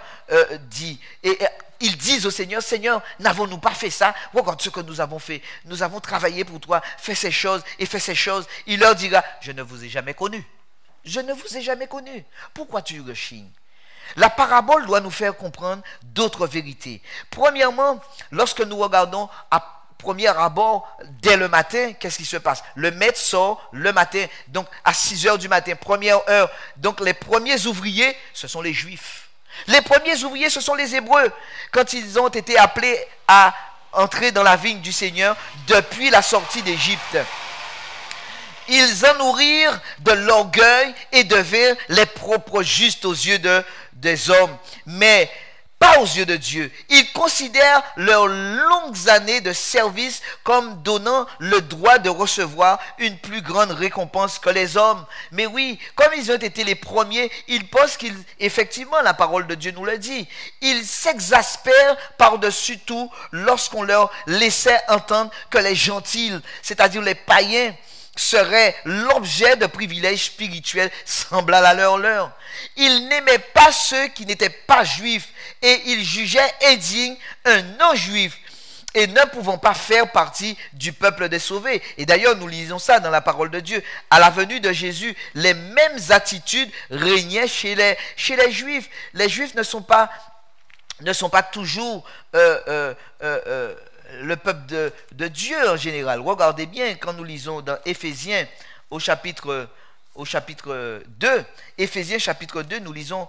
dit, et ils disent au Seigneur, Seigneur, n'avons-nous pas fait ça? Regarde ce que nous avons fait. Nous avons travaillé pour toi, fait ces choses et fait ces choses. Il leur dira, je ne vous ai jamais connu. Je ne vous ai jamais connu. Pourquoi tu rechignes? La parabole doit nous faire comprendre d'autres vérités. Premièrement, lorsque nous regardons à premier abord, dès le matin, qu'est-ce qui se passe? Le maître sort le matin, donc à 6 heures du matin, première heure. Donc les premiers ouvriers, ce sont les Juifs. Les premiers ouvriers, ce sont les Hébreux. Quand ils ont été appelés à entrer dans la vigne du Seigneur depuis la sortie d'Égypte, ils en nourrirent de l'orgueil et devinrent les propres justes aux yeux des hommes, mais pas aux yeux de Dieu. Ils considèrent leurs longues années de service comme donnant le droit de recevoir une plus grande récompense que les hommes. Mais oui, comme ils ont été les premiers, ils pensent qu'effectivement, la parole de Dieu nous le dit, ils s'exaspèrent par-dessus tout lorsqu'on leur laissait entendre que les gentils, c'est-à-dire les païens, seraient l'objet de privilèges spirituels semblables à leur. Ils n'aimaient pas ceux qui n'étaient pas juifs et ils jugeaient indigne un non-juif et ne pouvant pas faire partie du peuple des sauvés. Et d'ailleurs, nous lisons ça dans la parole de Dieu. À la venue de Jésus, les mêmes attitudes régnaient chez les Juifs. Les Juifs ne sont pas toujours le peuple de Dieu en général. Regardez bien quand nous lisons dans Éphésiens au chapitre 2, Éphésiens chapitre 2, nous lisons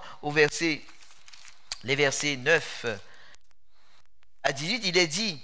les versets 9 à 18, il est dit,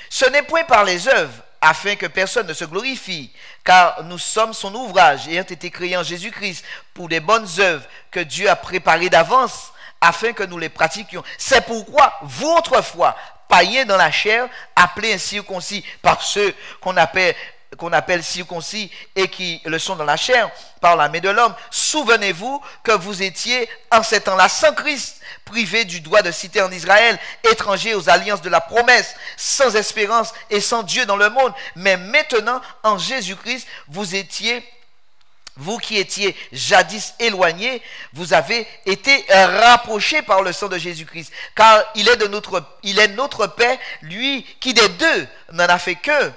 ce n'est point par les œuvres, afin que personne ne se glorifie, car nous sommes son ouvrage, ayant été créés en Jésus-Christ, pour des bonnes œuvres que Dieu a préparées d'avance, afin que nous les pratiquions. C'est pourquoi, vous autrefois, païens dans la chair, appelés incirconcis par ceux qu'on appelle circoncis et qui le sont dans la chair, par la main de l'homme, souvenez-vous que vous étiez en ces temps-là sans Christ, privés du droit de cité en Israël, étrangers aux alliances de la promesse, sans espérance et sans Dieu dans le monde. Mais maintenant, en Jésus-Christ, vous qui étiez jadis éloignés, vous avez été rapprochés par le sang de Jésus-Christ. Car il est notre Père, lui qui des deux n'en a fait qu'un,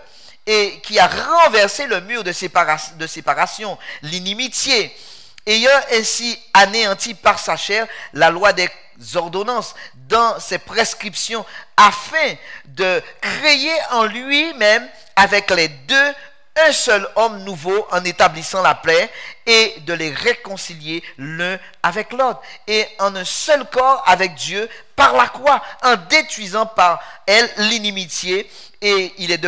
et qui a renversé le mur de séparation, l'inimitié, ayant ainsi anéanti par sa chair la loi des ordonnances dans ses prescriptions, afin de créer en lui-même avec les deux un seul homme nouveau en établissant la paix et de les réconcilier l'un avec l'autre et en un seul corps avec Dieu par la croix, en détruisant par elle l'inimitié, et il est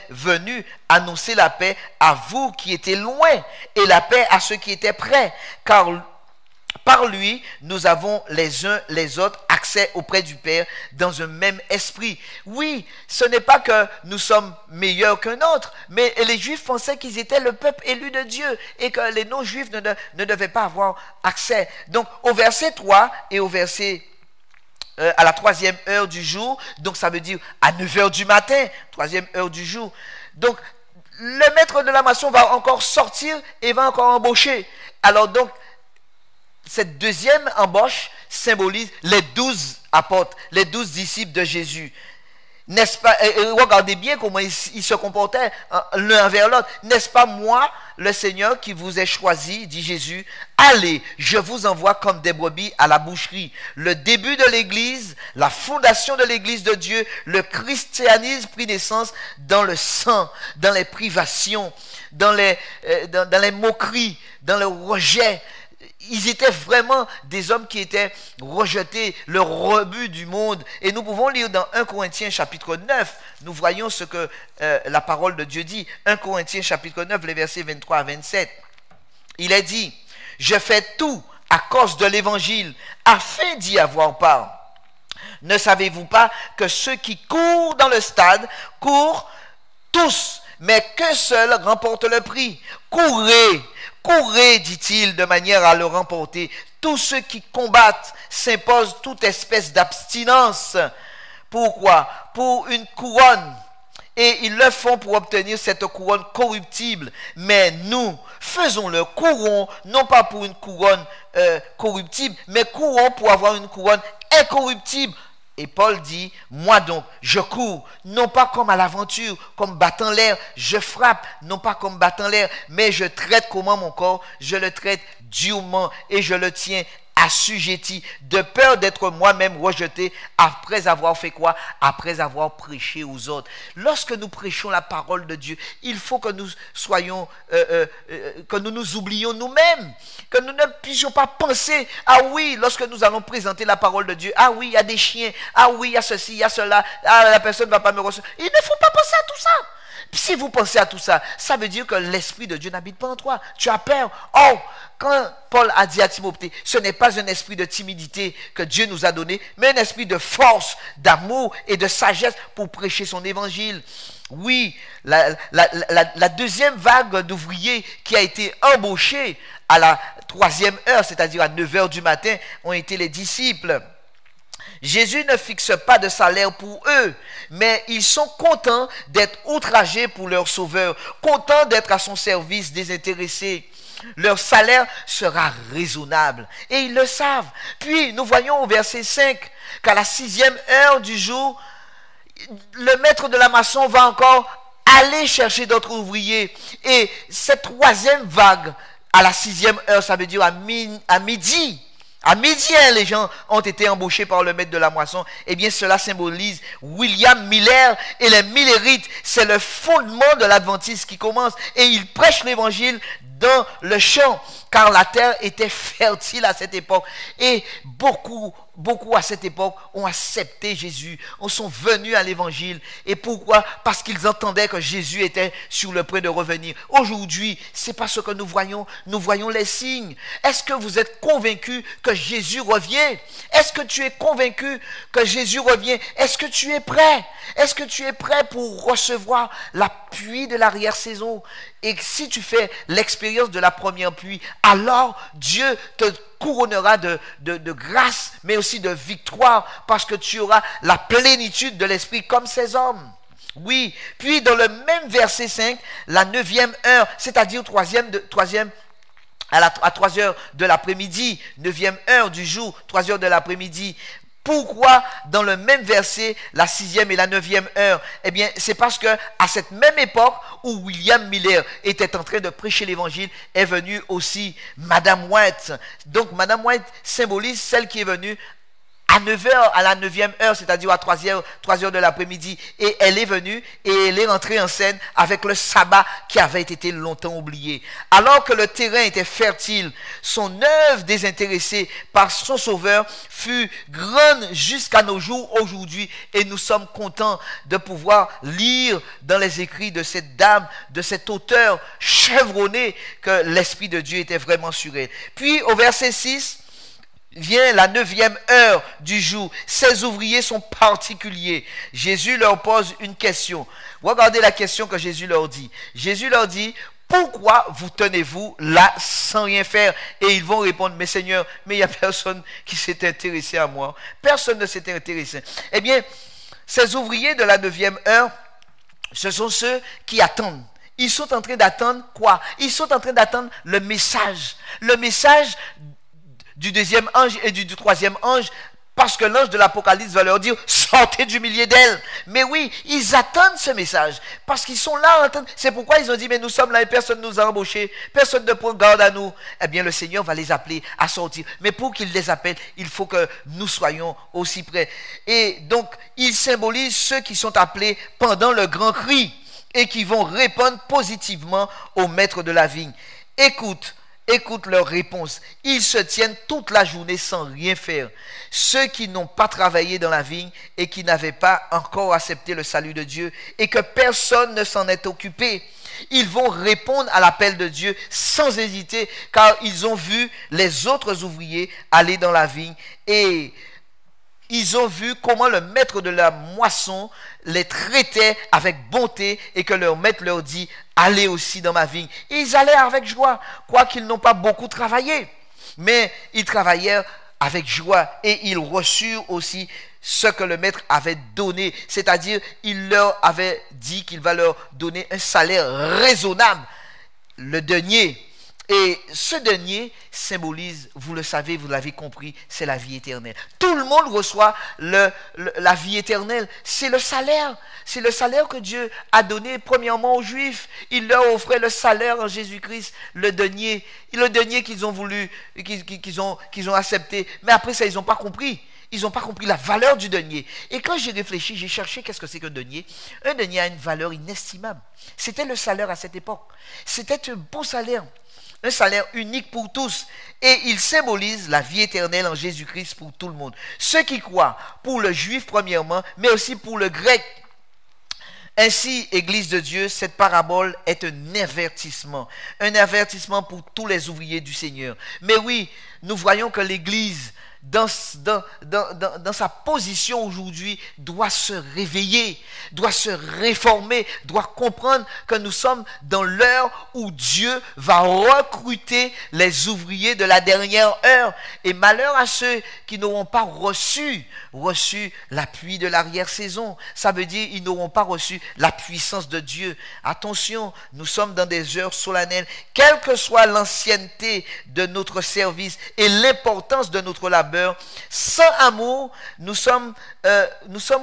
venu annoncer la paix à vous qui étiez loin et la paix à ceux qui étaient près, car par lui, nous avons les uns les autres accès auprès du Père dans un même esprit. Oui, ce n'est pas que nous sommes meilleurs qu'un autre, mais les Juifs pensaient qu'ils étaient le peuple élu de Dieu et que les non-Juifs ne devaient pas avoir accès. Donc, au verset 3 et au verset à la 3e heure du jour, donc ça veut dire à 9 heures du matin, 3e heure du jour. Donc, le maître de la maçon va encore sortir et va encore embaucher. Alors donc, cette deuxième embauche symbolise les 12 apôtres, les 12 disciples de Jésus. N'est-ce pas? Et regardez bien comment ils se comportaient l'un envers l'autre. N'est-ce pas moi, le Seigneur, qui vous ai choisi, dit Jésus? Allez, je vous envoie comme des brebis à la boucherie. Le début de l'Église, la fondation de l'Église de Dieu, le christianisme prit naissance dans le sang, dans les privations, dans les moqueries, dans le rejet. Ils étaient vraiment des hommes qui étaient rejetés, le rebut du monde. Et nous pouvons lire dans 1 Corinthiens chapitre 9, nous voyons ce que la parole de Dieu dit. 1 Corinthiens chapitre 9, les versets 23 à 27. Il est dit, « Je fais tout à cause de l'évangile, afin d'y avoir part. Ne savez-vous pas que ceux qui courent dans le stade courent tous, mais qu'un seul remporte le prix? Courez! Courez, dit-il, de manière à le remporter. Tous ceux qui combattent s'imposent toute espèce d'abstinence. Pourquoi? Pour une couronne. Et ils le font pour obtenir cette couronne corruptible. Mais nous, faisons-le, courons, non pas pour une couronne corruptible, mais courons pour avoir une couronne incorruptible. Et Paul dit, moi donc, je cours, non pas comme à l'aventure, comme battant l'air, je frappe, non pas comme battant l'air, mais je traite comment mon corps, je le traite durement et je le tiens assujetti, de peur d'être moi-même rejeté après avoir fait quoi? Après avoir prêché aux autres. Lorsque nous prêchons la parole de Dieu, il faut que nous soyons, que nous nous oublions nous-mêmes, que nous ne puissions pas penser, ah oui, lorsque nous allons présenter la parole de Dieu, ah oui, il y a des chiens, ah oui, il y a ceci, il y a cela, ah la personne ne va pas me recevoir. Il ne faut pas penser à tout ça. Si vous pensez à tout ça, ça veut dire que l'Esprit de Dieu n'habite pas en toi. Tu as peur. Oh, quand Paul a dit à Timothée, ce n'est pas un esprit de timidité que Dieu nous a donné, mais un esprit de force, d'amour et de sagesse pour prêcher son évangile. Oui, la deuxième vague d'ouvriers qui a été embauchée à la 3e heure, c'est-à-dire à 9 heures du matin, ont été les disciples. Jésus ne fixe pas de salaire pour eux, mais ils sont contents d'être outragés pour leur sauveur, contents d'être à son service désintéressé. Leur salaire sera raisonnable et ils le savent. Puis nous voyons au verset 5 qu'à la 6e heure du jour, le maître de la maçon va encore aller chercher d'autres ouvriers. Et cette 3e vague, à la 6e heure, ça veut dire à midi. À midi, les gens ont été embauchés par le maître de la moisson. Eh bien, cela symbolise William Miller et les Millerites. C'est le fondement de l'adventisme qui commence. Et ils prêchent l'évangile dans le champ, car la terre était fertile à cette époque. Et beaucoup à cette époque ont accepté Jésus, sont venus à l'évangile. Et pourquoi? Parce qu'ils entendaient que Jésus était sur le point de revenir. Aujourd'hui, c'est pas ce que nous voyons les signes. Est-ce que vous êtes convaincus que Jésus revient? Est-ce que tu es convaincu que Jésus revient? Est-ce que tu es prêt? Est-ce que tu es prêt pour recevoir la pluie de l'arrière-saison? Et si tu fais l'expérience de la première pluie, alors Dieu te couronnera de grâce, mais aussi de victoire, parce que tu auras la plénitude de l'esprit comme ces hommes. Oui, puis dans le même verset 5, la 9e heure, c'est-à-dire à 3 heures de l'après-midi, 9e heure du jour, 3 heures de l'après-midi. Pourquoi dans le même verset, la 6e et la 9e heure? Eh bien, c'est parce que à cette même époque où William Miller était en train de prêcher l'évangile, est venue aussi Madame White. Donc, Madame White symbolise celle qui est venue à 9h, à la 9e heure, c'est-à-dire à 3 heures de l'après-midi. Et elle est venue et elle est entrée en scène avec le sabbat qui avait été longtemps oublié. Alors que le terrain était fertile, son œuvre désintéressée par son sauveur fut grande jusqu'à nos jours aujourd'hui. Et nous sommes contents de pouvoir lire dans les écrits de cette dame, de cet auteur chevronné, que l'Esprit de Dieu était vraiment sur elle. Puis au verset 6, vient la 9e heure du jour. Ces ouvriers sont particuliers. Jésus leur pose une question. Regardez la question que Jésus leur dit. Jésus leur dit, pourquoi vous tenez-vous là sans rien faire? Et ils vont répondre, mais Seigneur, mais il n'y a personne qui s'est intéressé à moi. Personne ne s'est intéressé. Eh bien, ces ouvriers de la 9e heure, ce sont ceux qui attendent. Ils sont en train d'attendre quoi? Ils sont en train d'attendre le message. Le message du 2e ange et du 3e ange, parce que l'ange de l'Apocalypse va leur dire, sortez du milieu d'elle. Mais oui, ils attendent ce message, parce qu'ils sont là à attendre. C'est pourquoi ils ont dit, mais nous sommes là et personne ne nous a embauchés, personne ne prend garde à nous. Eh bien, le Seigneur va les appeler à sortir. Mais pour qu'il les appelle, il faut que nous soyons aussi prêts. Et donc, ils symbolisent ceux qui sont appelés pendant le grand cri et qui vont répondre positivement au maître de la vigne. Écoute leur réponse. Ils se tiennent toute la journée sans rien faire. Ceux qui n'ont pas travaillé dans la vigne et qui n'avaient pas encore accepté le salut de Dieu et que personne ne s'en est occupé, ils vont répondre à l'appel de Dieu sans hésiter, car ils ont vu les autres ouvriers aller dans la vigne et ils ont vu comment le maître de la moisson les traitait avec bonté et que leur maître leur dit, allez aussi dans ma vigne. Et ils allaient avec joie, quoiqu'ils n'ont pas beaucoup travaillé. Mais ils travaillèrent avec joie et ils reçurent aussi ce que le maître avait donné. C'est-à-dire, il leur avait dit qu'il va leur donner un salaire raisonnable. Le denier. Et ce denier symbolise, vous le savez, vous l'avez compris, c'est la vie éternelle. Tout le monde reçoit la vie éternelle. C'est le salaire. C'est le salaire que Dieu a donné premièrement aux Juifs. Il leur offrait le salaire en Jésus-Christ, le denier qu'ils ont voulu, qu'ils ont accepté. Mais après ça, ils n'ont pas compris. Ils n'ont pas compris la valeur du denier. Et quand j'ai réfléchi, j'ai cherché qu'est-ce que c'est qu'un denier. Un denier a une valeur inestimable. C'était le salaire à cette époque. C'était un beau salaire. Un salaire unique pour tous. Et il symbolise la vie éternelle en Jésus-Christ pour tout le monde. Ceux qui croient, pour le juif premièrement, mais aussi pour le grec. Ainsi, Église de Dieu, cette parabole est un avertissement pour tous les ouvriers du Seigneur. Mais oui, nous voyons que l'Église, dans sa position aujourd'hui, doit se réveiller, doit se réformer, doit comprendre que nous sommes dans l'heure où Dieu va recruter les ouvriers de la dernière heure. Et malheur à ceux qui n'auront pas reçu l'appui de l'arrière-saison. Ça veut dire ils n'auront pas reçu la puissance de Dieu. Attention, nous sommes dans des heures solennelles. Quelle que soit l'ancienneté de notre service et l'importance de notre labeur, sans amour, nous sommes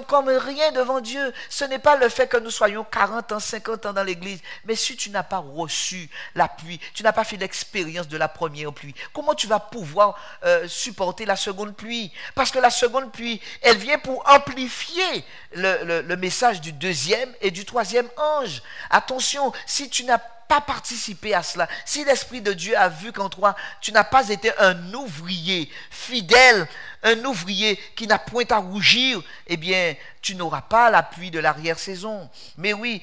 comme rien devant Dieu. Ce n'est pas le fait que nous soyons 40 ans, 50 ans dans l'église, mais si tu n'as pas reçu l'appui, tu n'as pas fait l'expérience de la première pluie, comment tu vas pouvoir supporter la seconde pluie? Parce que la seconde pluie, elle vient pour amplifier le message du deuxième et du troisième ange. Attention, si tu n'as pas participé à cela, si l'Esprit de Dieu a vu qu'en toi, tu n'as pas été un ouvrier fidèle, un ouvrier qui n'a point à rougir, eh bien, tu n'auras pas l'appui de l'arrière-saison. Mais oui,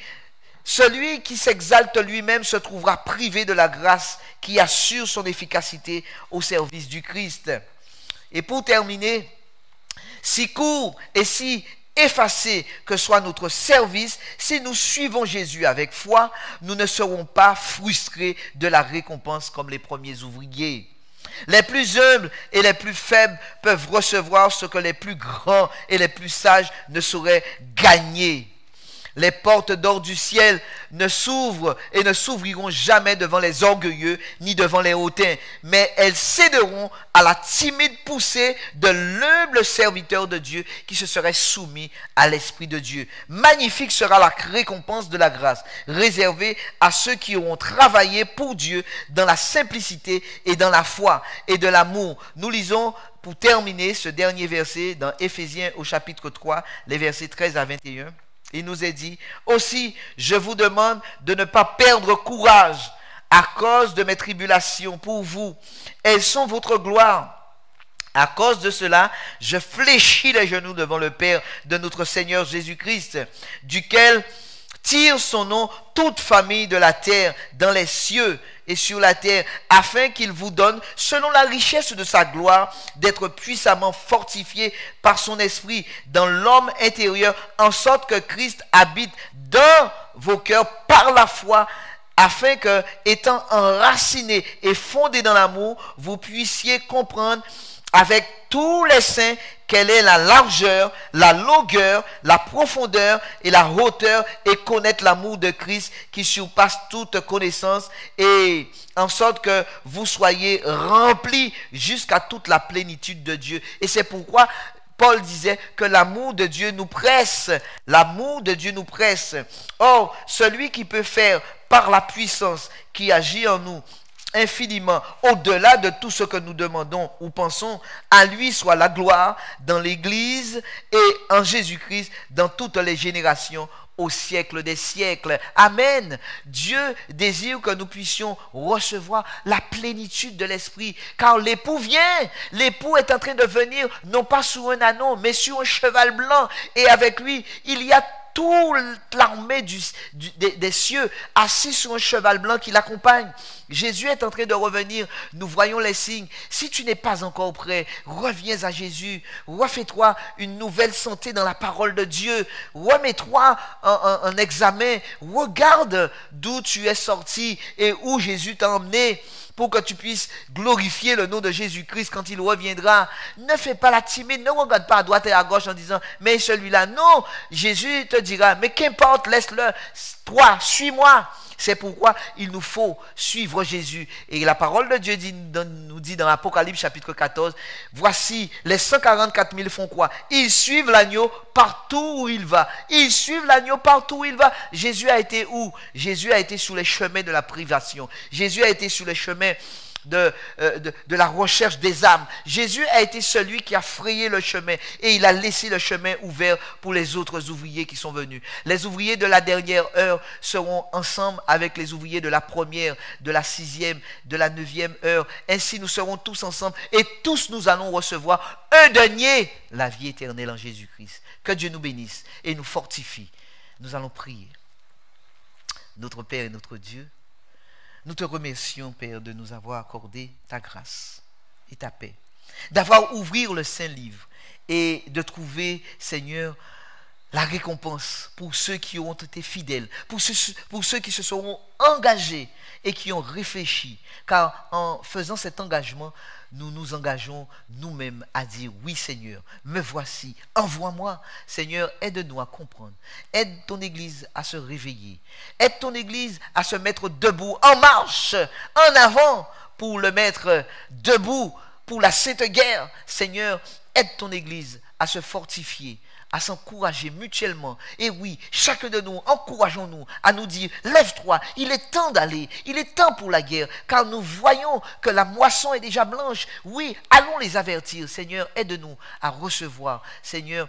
celui qui s'exalte lui-même se trouvera privé de la grâce qui assure son efficacité au service du Christ. Et pour terminer, si court et si effacé que soit notre service, si nous suivons Jésus avec foi, nous ne serons pas frustrés de la récompense comme les premiers ouvriers. Les plus humbles et les plus faibles peuvent recevoir ce que les plus grands et les plus sages ne sauraient gagner. Les portes d'or du ciel ne s'ouvrent et ne s'ouvriront jamais devant les orgueilleux ni devant les hautains, mais elles céderont à la timide poussée de l'humble serviteur de Dieu qui se serait soumis à l'Esprit de Dieu. Magnifique sera la récompense de la grâce, réservée à ceux qui auront travaillé pour Dieu dans la simplicité et dans la foi et de l'amour. Nous lisons pour terminer ce dernier verset dans Éphésiens au chapitre 3, les versets 13 à 21. Il nous est dit, aussi, je vous demande de ne pas perdre courage à cause de mes tribulations pour vous. Elles sont votre gloire. À cause de cela, je fléchis les genoux devant le Père de notre Seigneur Jésus-Christ, duquel tire son nom toute famille de la terre, dans les cieux et sur la terre, afin qu'il vous donne, selon la richesse de sa gloire, d'être puissamment fortifié par son esprit dans l'homme intérieur, en sorte que Christ habite dans vos cœurs par la foi, afin que, étant enracinés et fondés dans l'amour, vous puissiez comprendre avec tous les saints quelle est la largeur, la longueur, la profondeur et la hauteur, et connaître l'amour de Christ qui surpasse toute connaissance, et en sorte que vous soyez remplis jusqu'à toute la plénitude de Dieu. Et c'est pourquoi Paul disait que l'amour de Dieu nous presse. L'amour de Dieu nous presse. Or, celui qui peut faire par la puissance qui agit en nous infiniment au-delà de tout ce que nous demandons ou pensons, à lui soit la gloire dans l'Église et en Jésus-Christ dans toutes les générations au siècle des siècles. Amen. Dieu désire que nous puissions recevoir la plénitude de l'Esprit, car l'époux vient. L'époux est en train de venir, non pas sur un ânon, mais sur un cheval blanc, et avec lui, il y a toute l'armée des cieux assis sur un cheval blanc qui l'accompagne. Jésus est en train de revenir. Nous voyons les signes. Si tu n'es pas encore prêt, reviens à Jésus. Refais-toi une nouvelle santé dans la parole de Dieu. Remets-toi en examen. Regarde d'où tu es sorti et où Jésus t'a emmené, pour que tu puisses glorifier le nom de Jésus-Christ quand il reviendra. Ne fais pas la timide, ne regarde pas à droite et à gauche en disant, mais celui-là, non. Jésus te dira, mais qu'importe, laisse-le. Toi, suis-moi. C'est pourquoi il nous faut suivre Jésus. Et la parole de Dieu nous dit dans Apocalypse chapitre 14, voici les 144 000 font quoi? Ils suivent l'agneau partout où il va. Ils suivent l'agneau partout où il va. Jésus a été où? Jésus a été sur les chemins de la privation. Jésus a été sur les chemins de la recherche des âmes. Jésus a été celui qui a frayé le chemin et il a laissé le chemin ouvert pour les autres ouvriers qui sont venus. Les ouvriers de la dernière heure seront ensemble avec les ouvriers de la première, de la 6e, de la 9e heure. Ainsi nous serons tous ensemble et tous nous allons recevoir un denier, la vie éternelle en Jésus-Christ. Que Dieu nous bénisse et nous fortifie. Nous allons prier. Notre Père et notre Dieu, nous te remercions, Père, de nous avoir accordé ta grâce et ta paix, d'avoir ouvert le Saint-Livre et de trouver, Seigneur, la récompense pour ceux qui ont été fidèles, pour ceux qui se seront engagés et qui ont réfléchi. Car en faisant cet engagement, nous nous engageons nous-mêmes à dire, oui Seigneur, me voici, envoie-moi. Seigneur, aide-nous à comprendre. Aide ton Église à se réveiller. Aide ton Église à se mettre debout, en marche, en avant, pour le mettre debout, pour la sainte guerre. Seigneur, aide ton Église à se fortifier, à s'encourager mutuellement. Et oui, chacun de nous, encourageons-nous à nous dire, lève-toi, il est temps d'aller, il est temps pour la guerre, car nous voyons que la moisson est déjà blanche. Oui, allons les avertir. Seigneur, aide-nous à recevoir, Seigneur,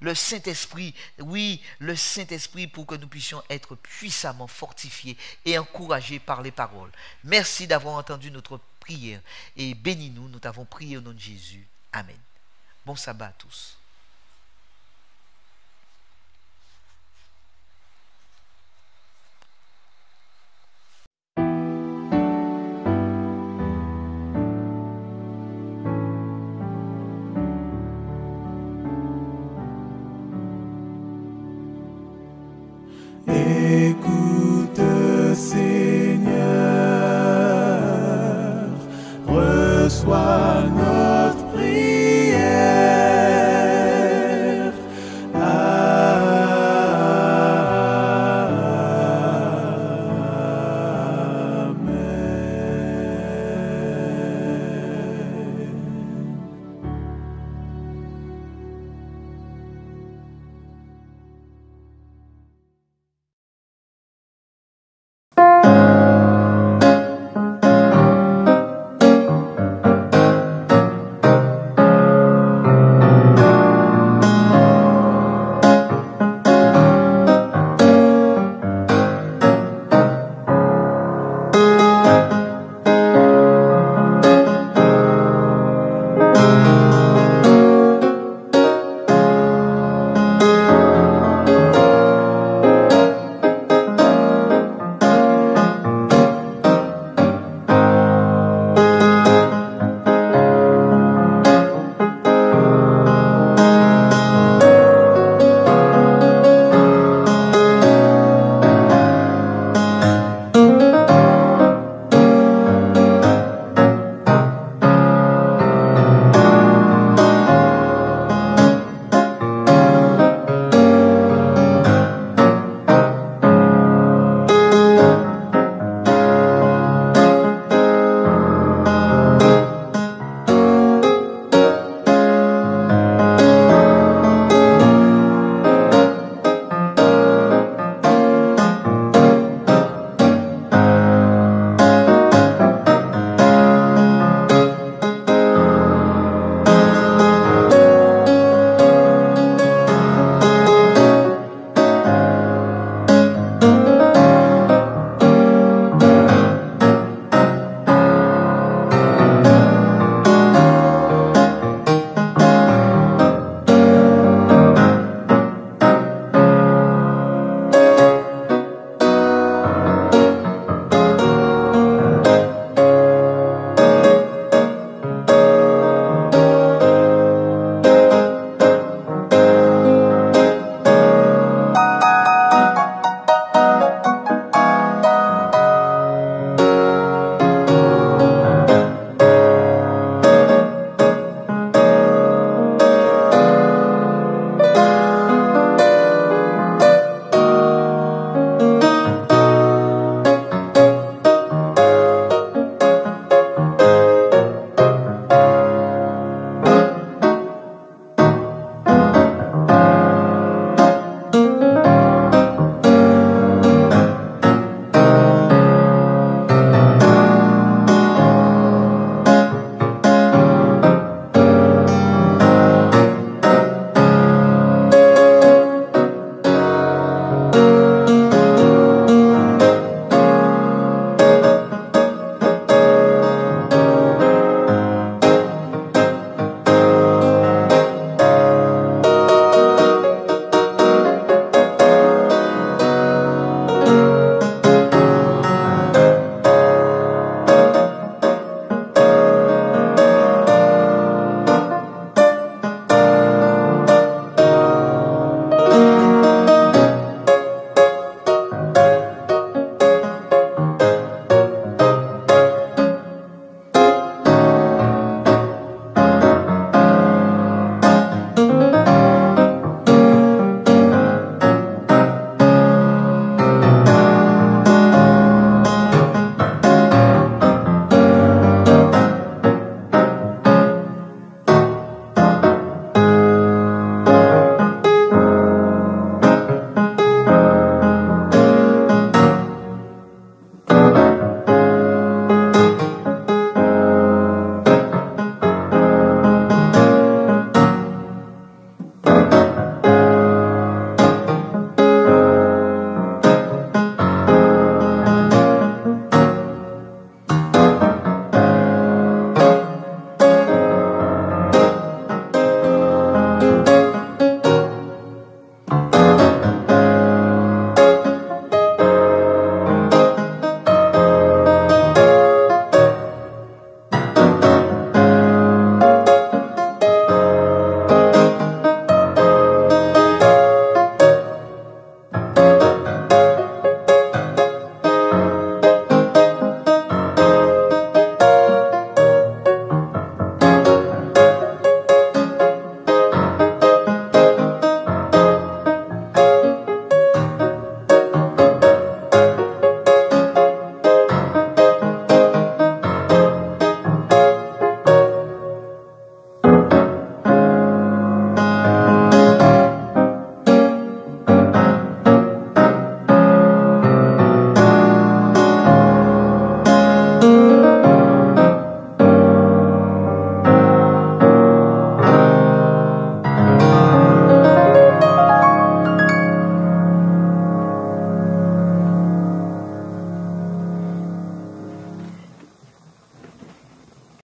le Saint-Esprit, oui, le Saint-Esprit, pour que nous puissions être puissamment fortifiés et encouragés par les paroles. Merci d'avoir entendu notre prière et bénis-nous, nous t'avons prié au nom de Jésus. Amen. Bon sabbat à tous.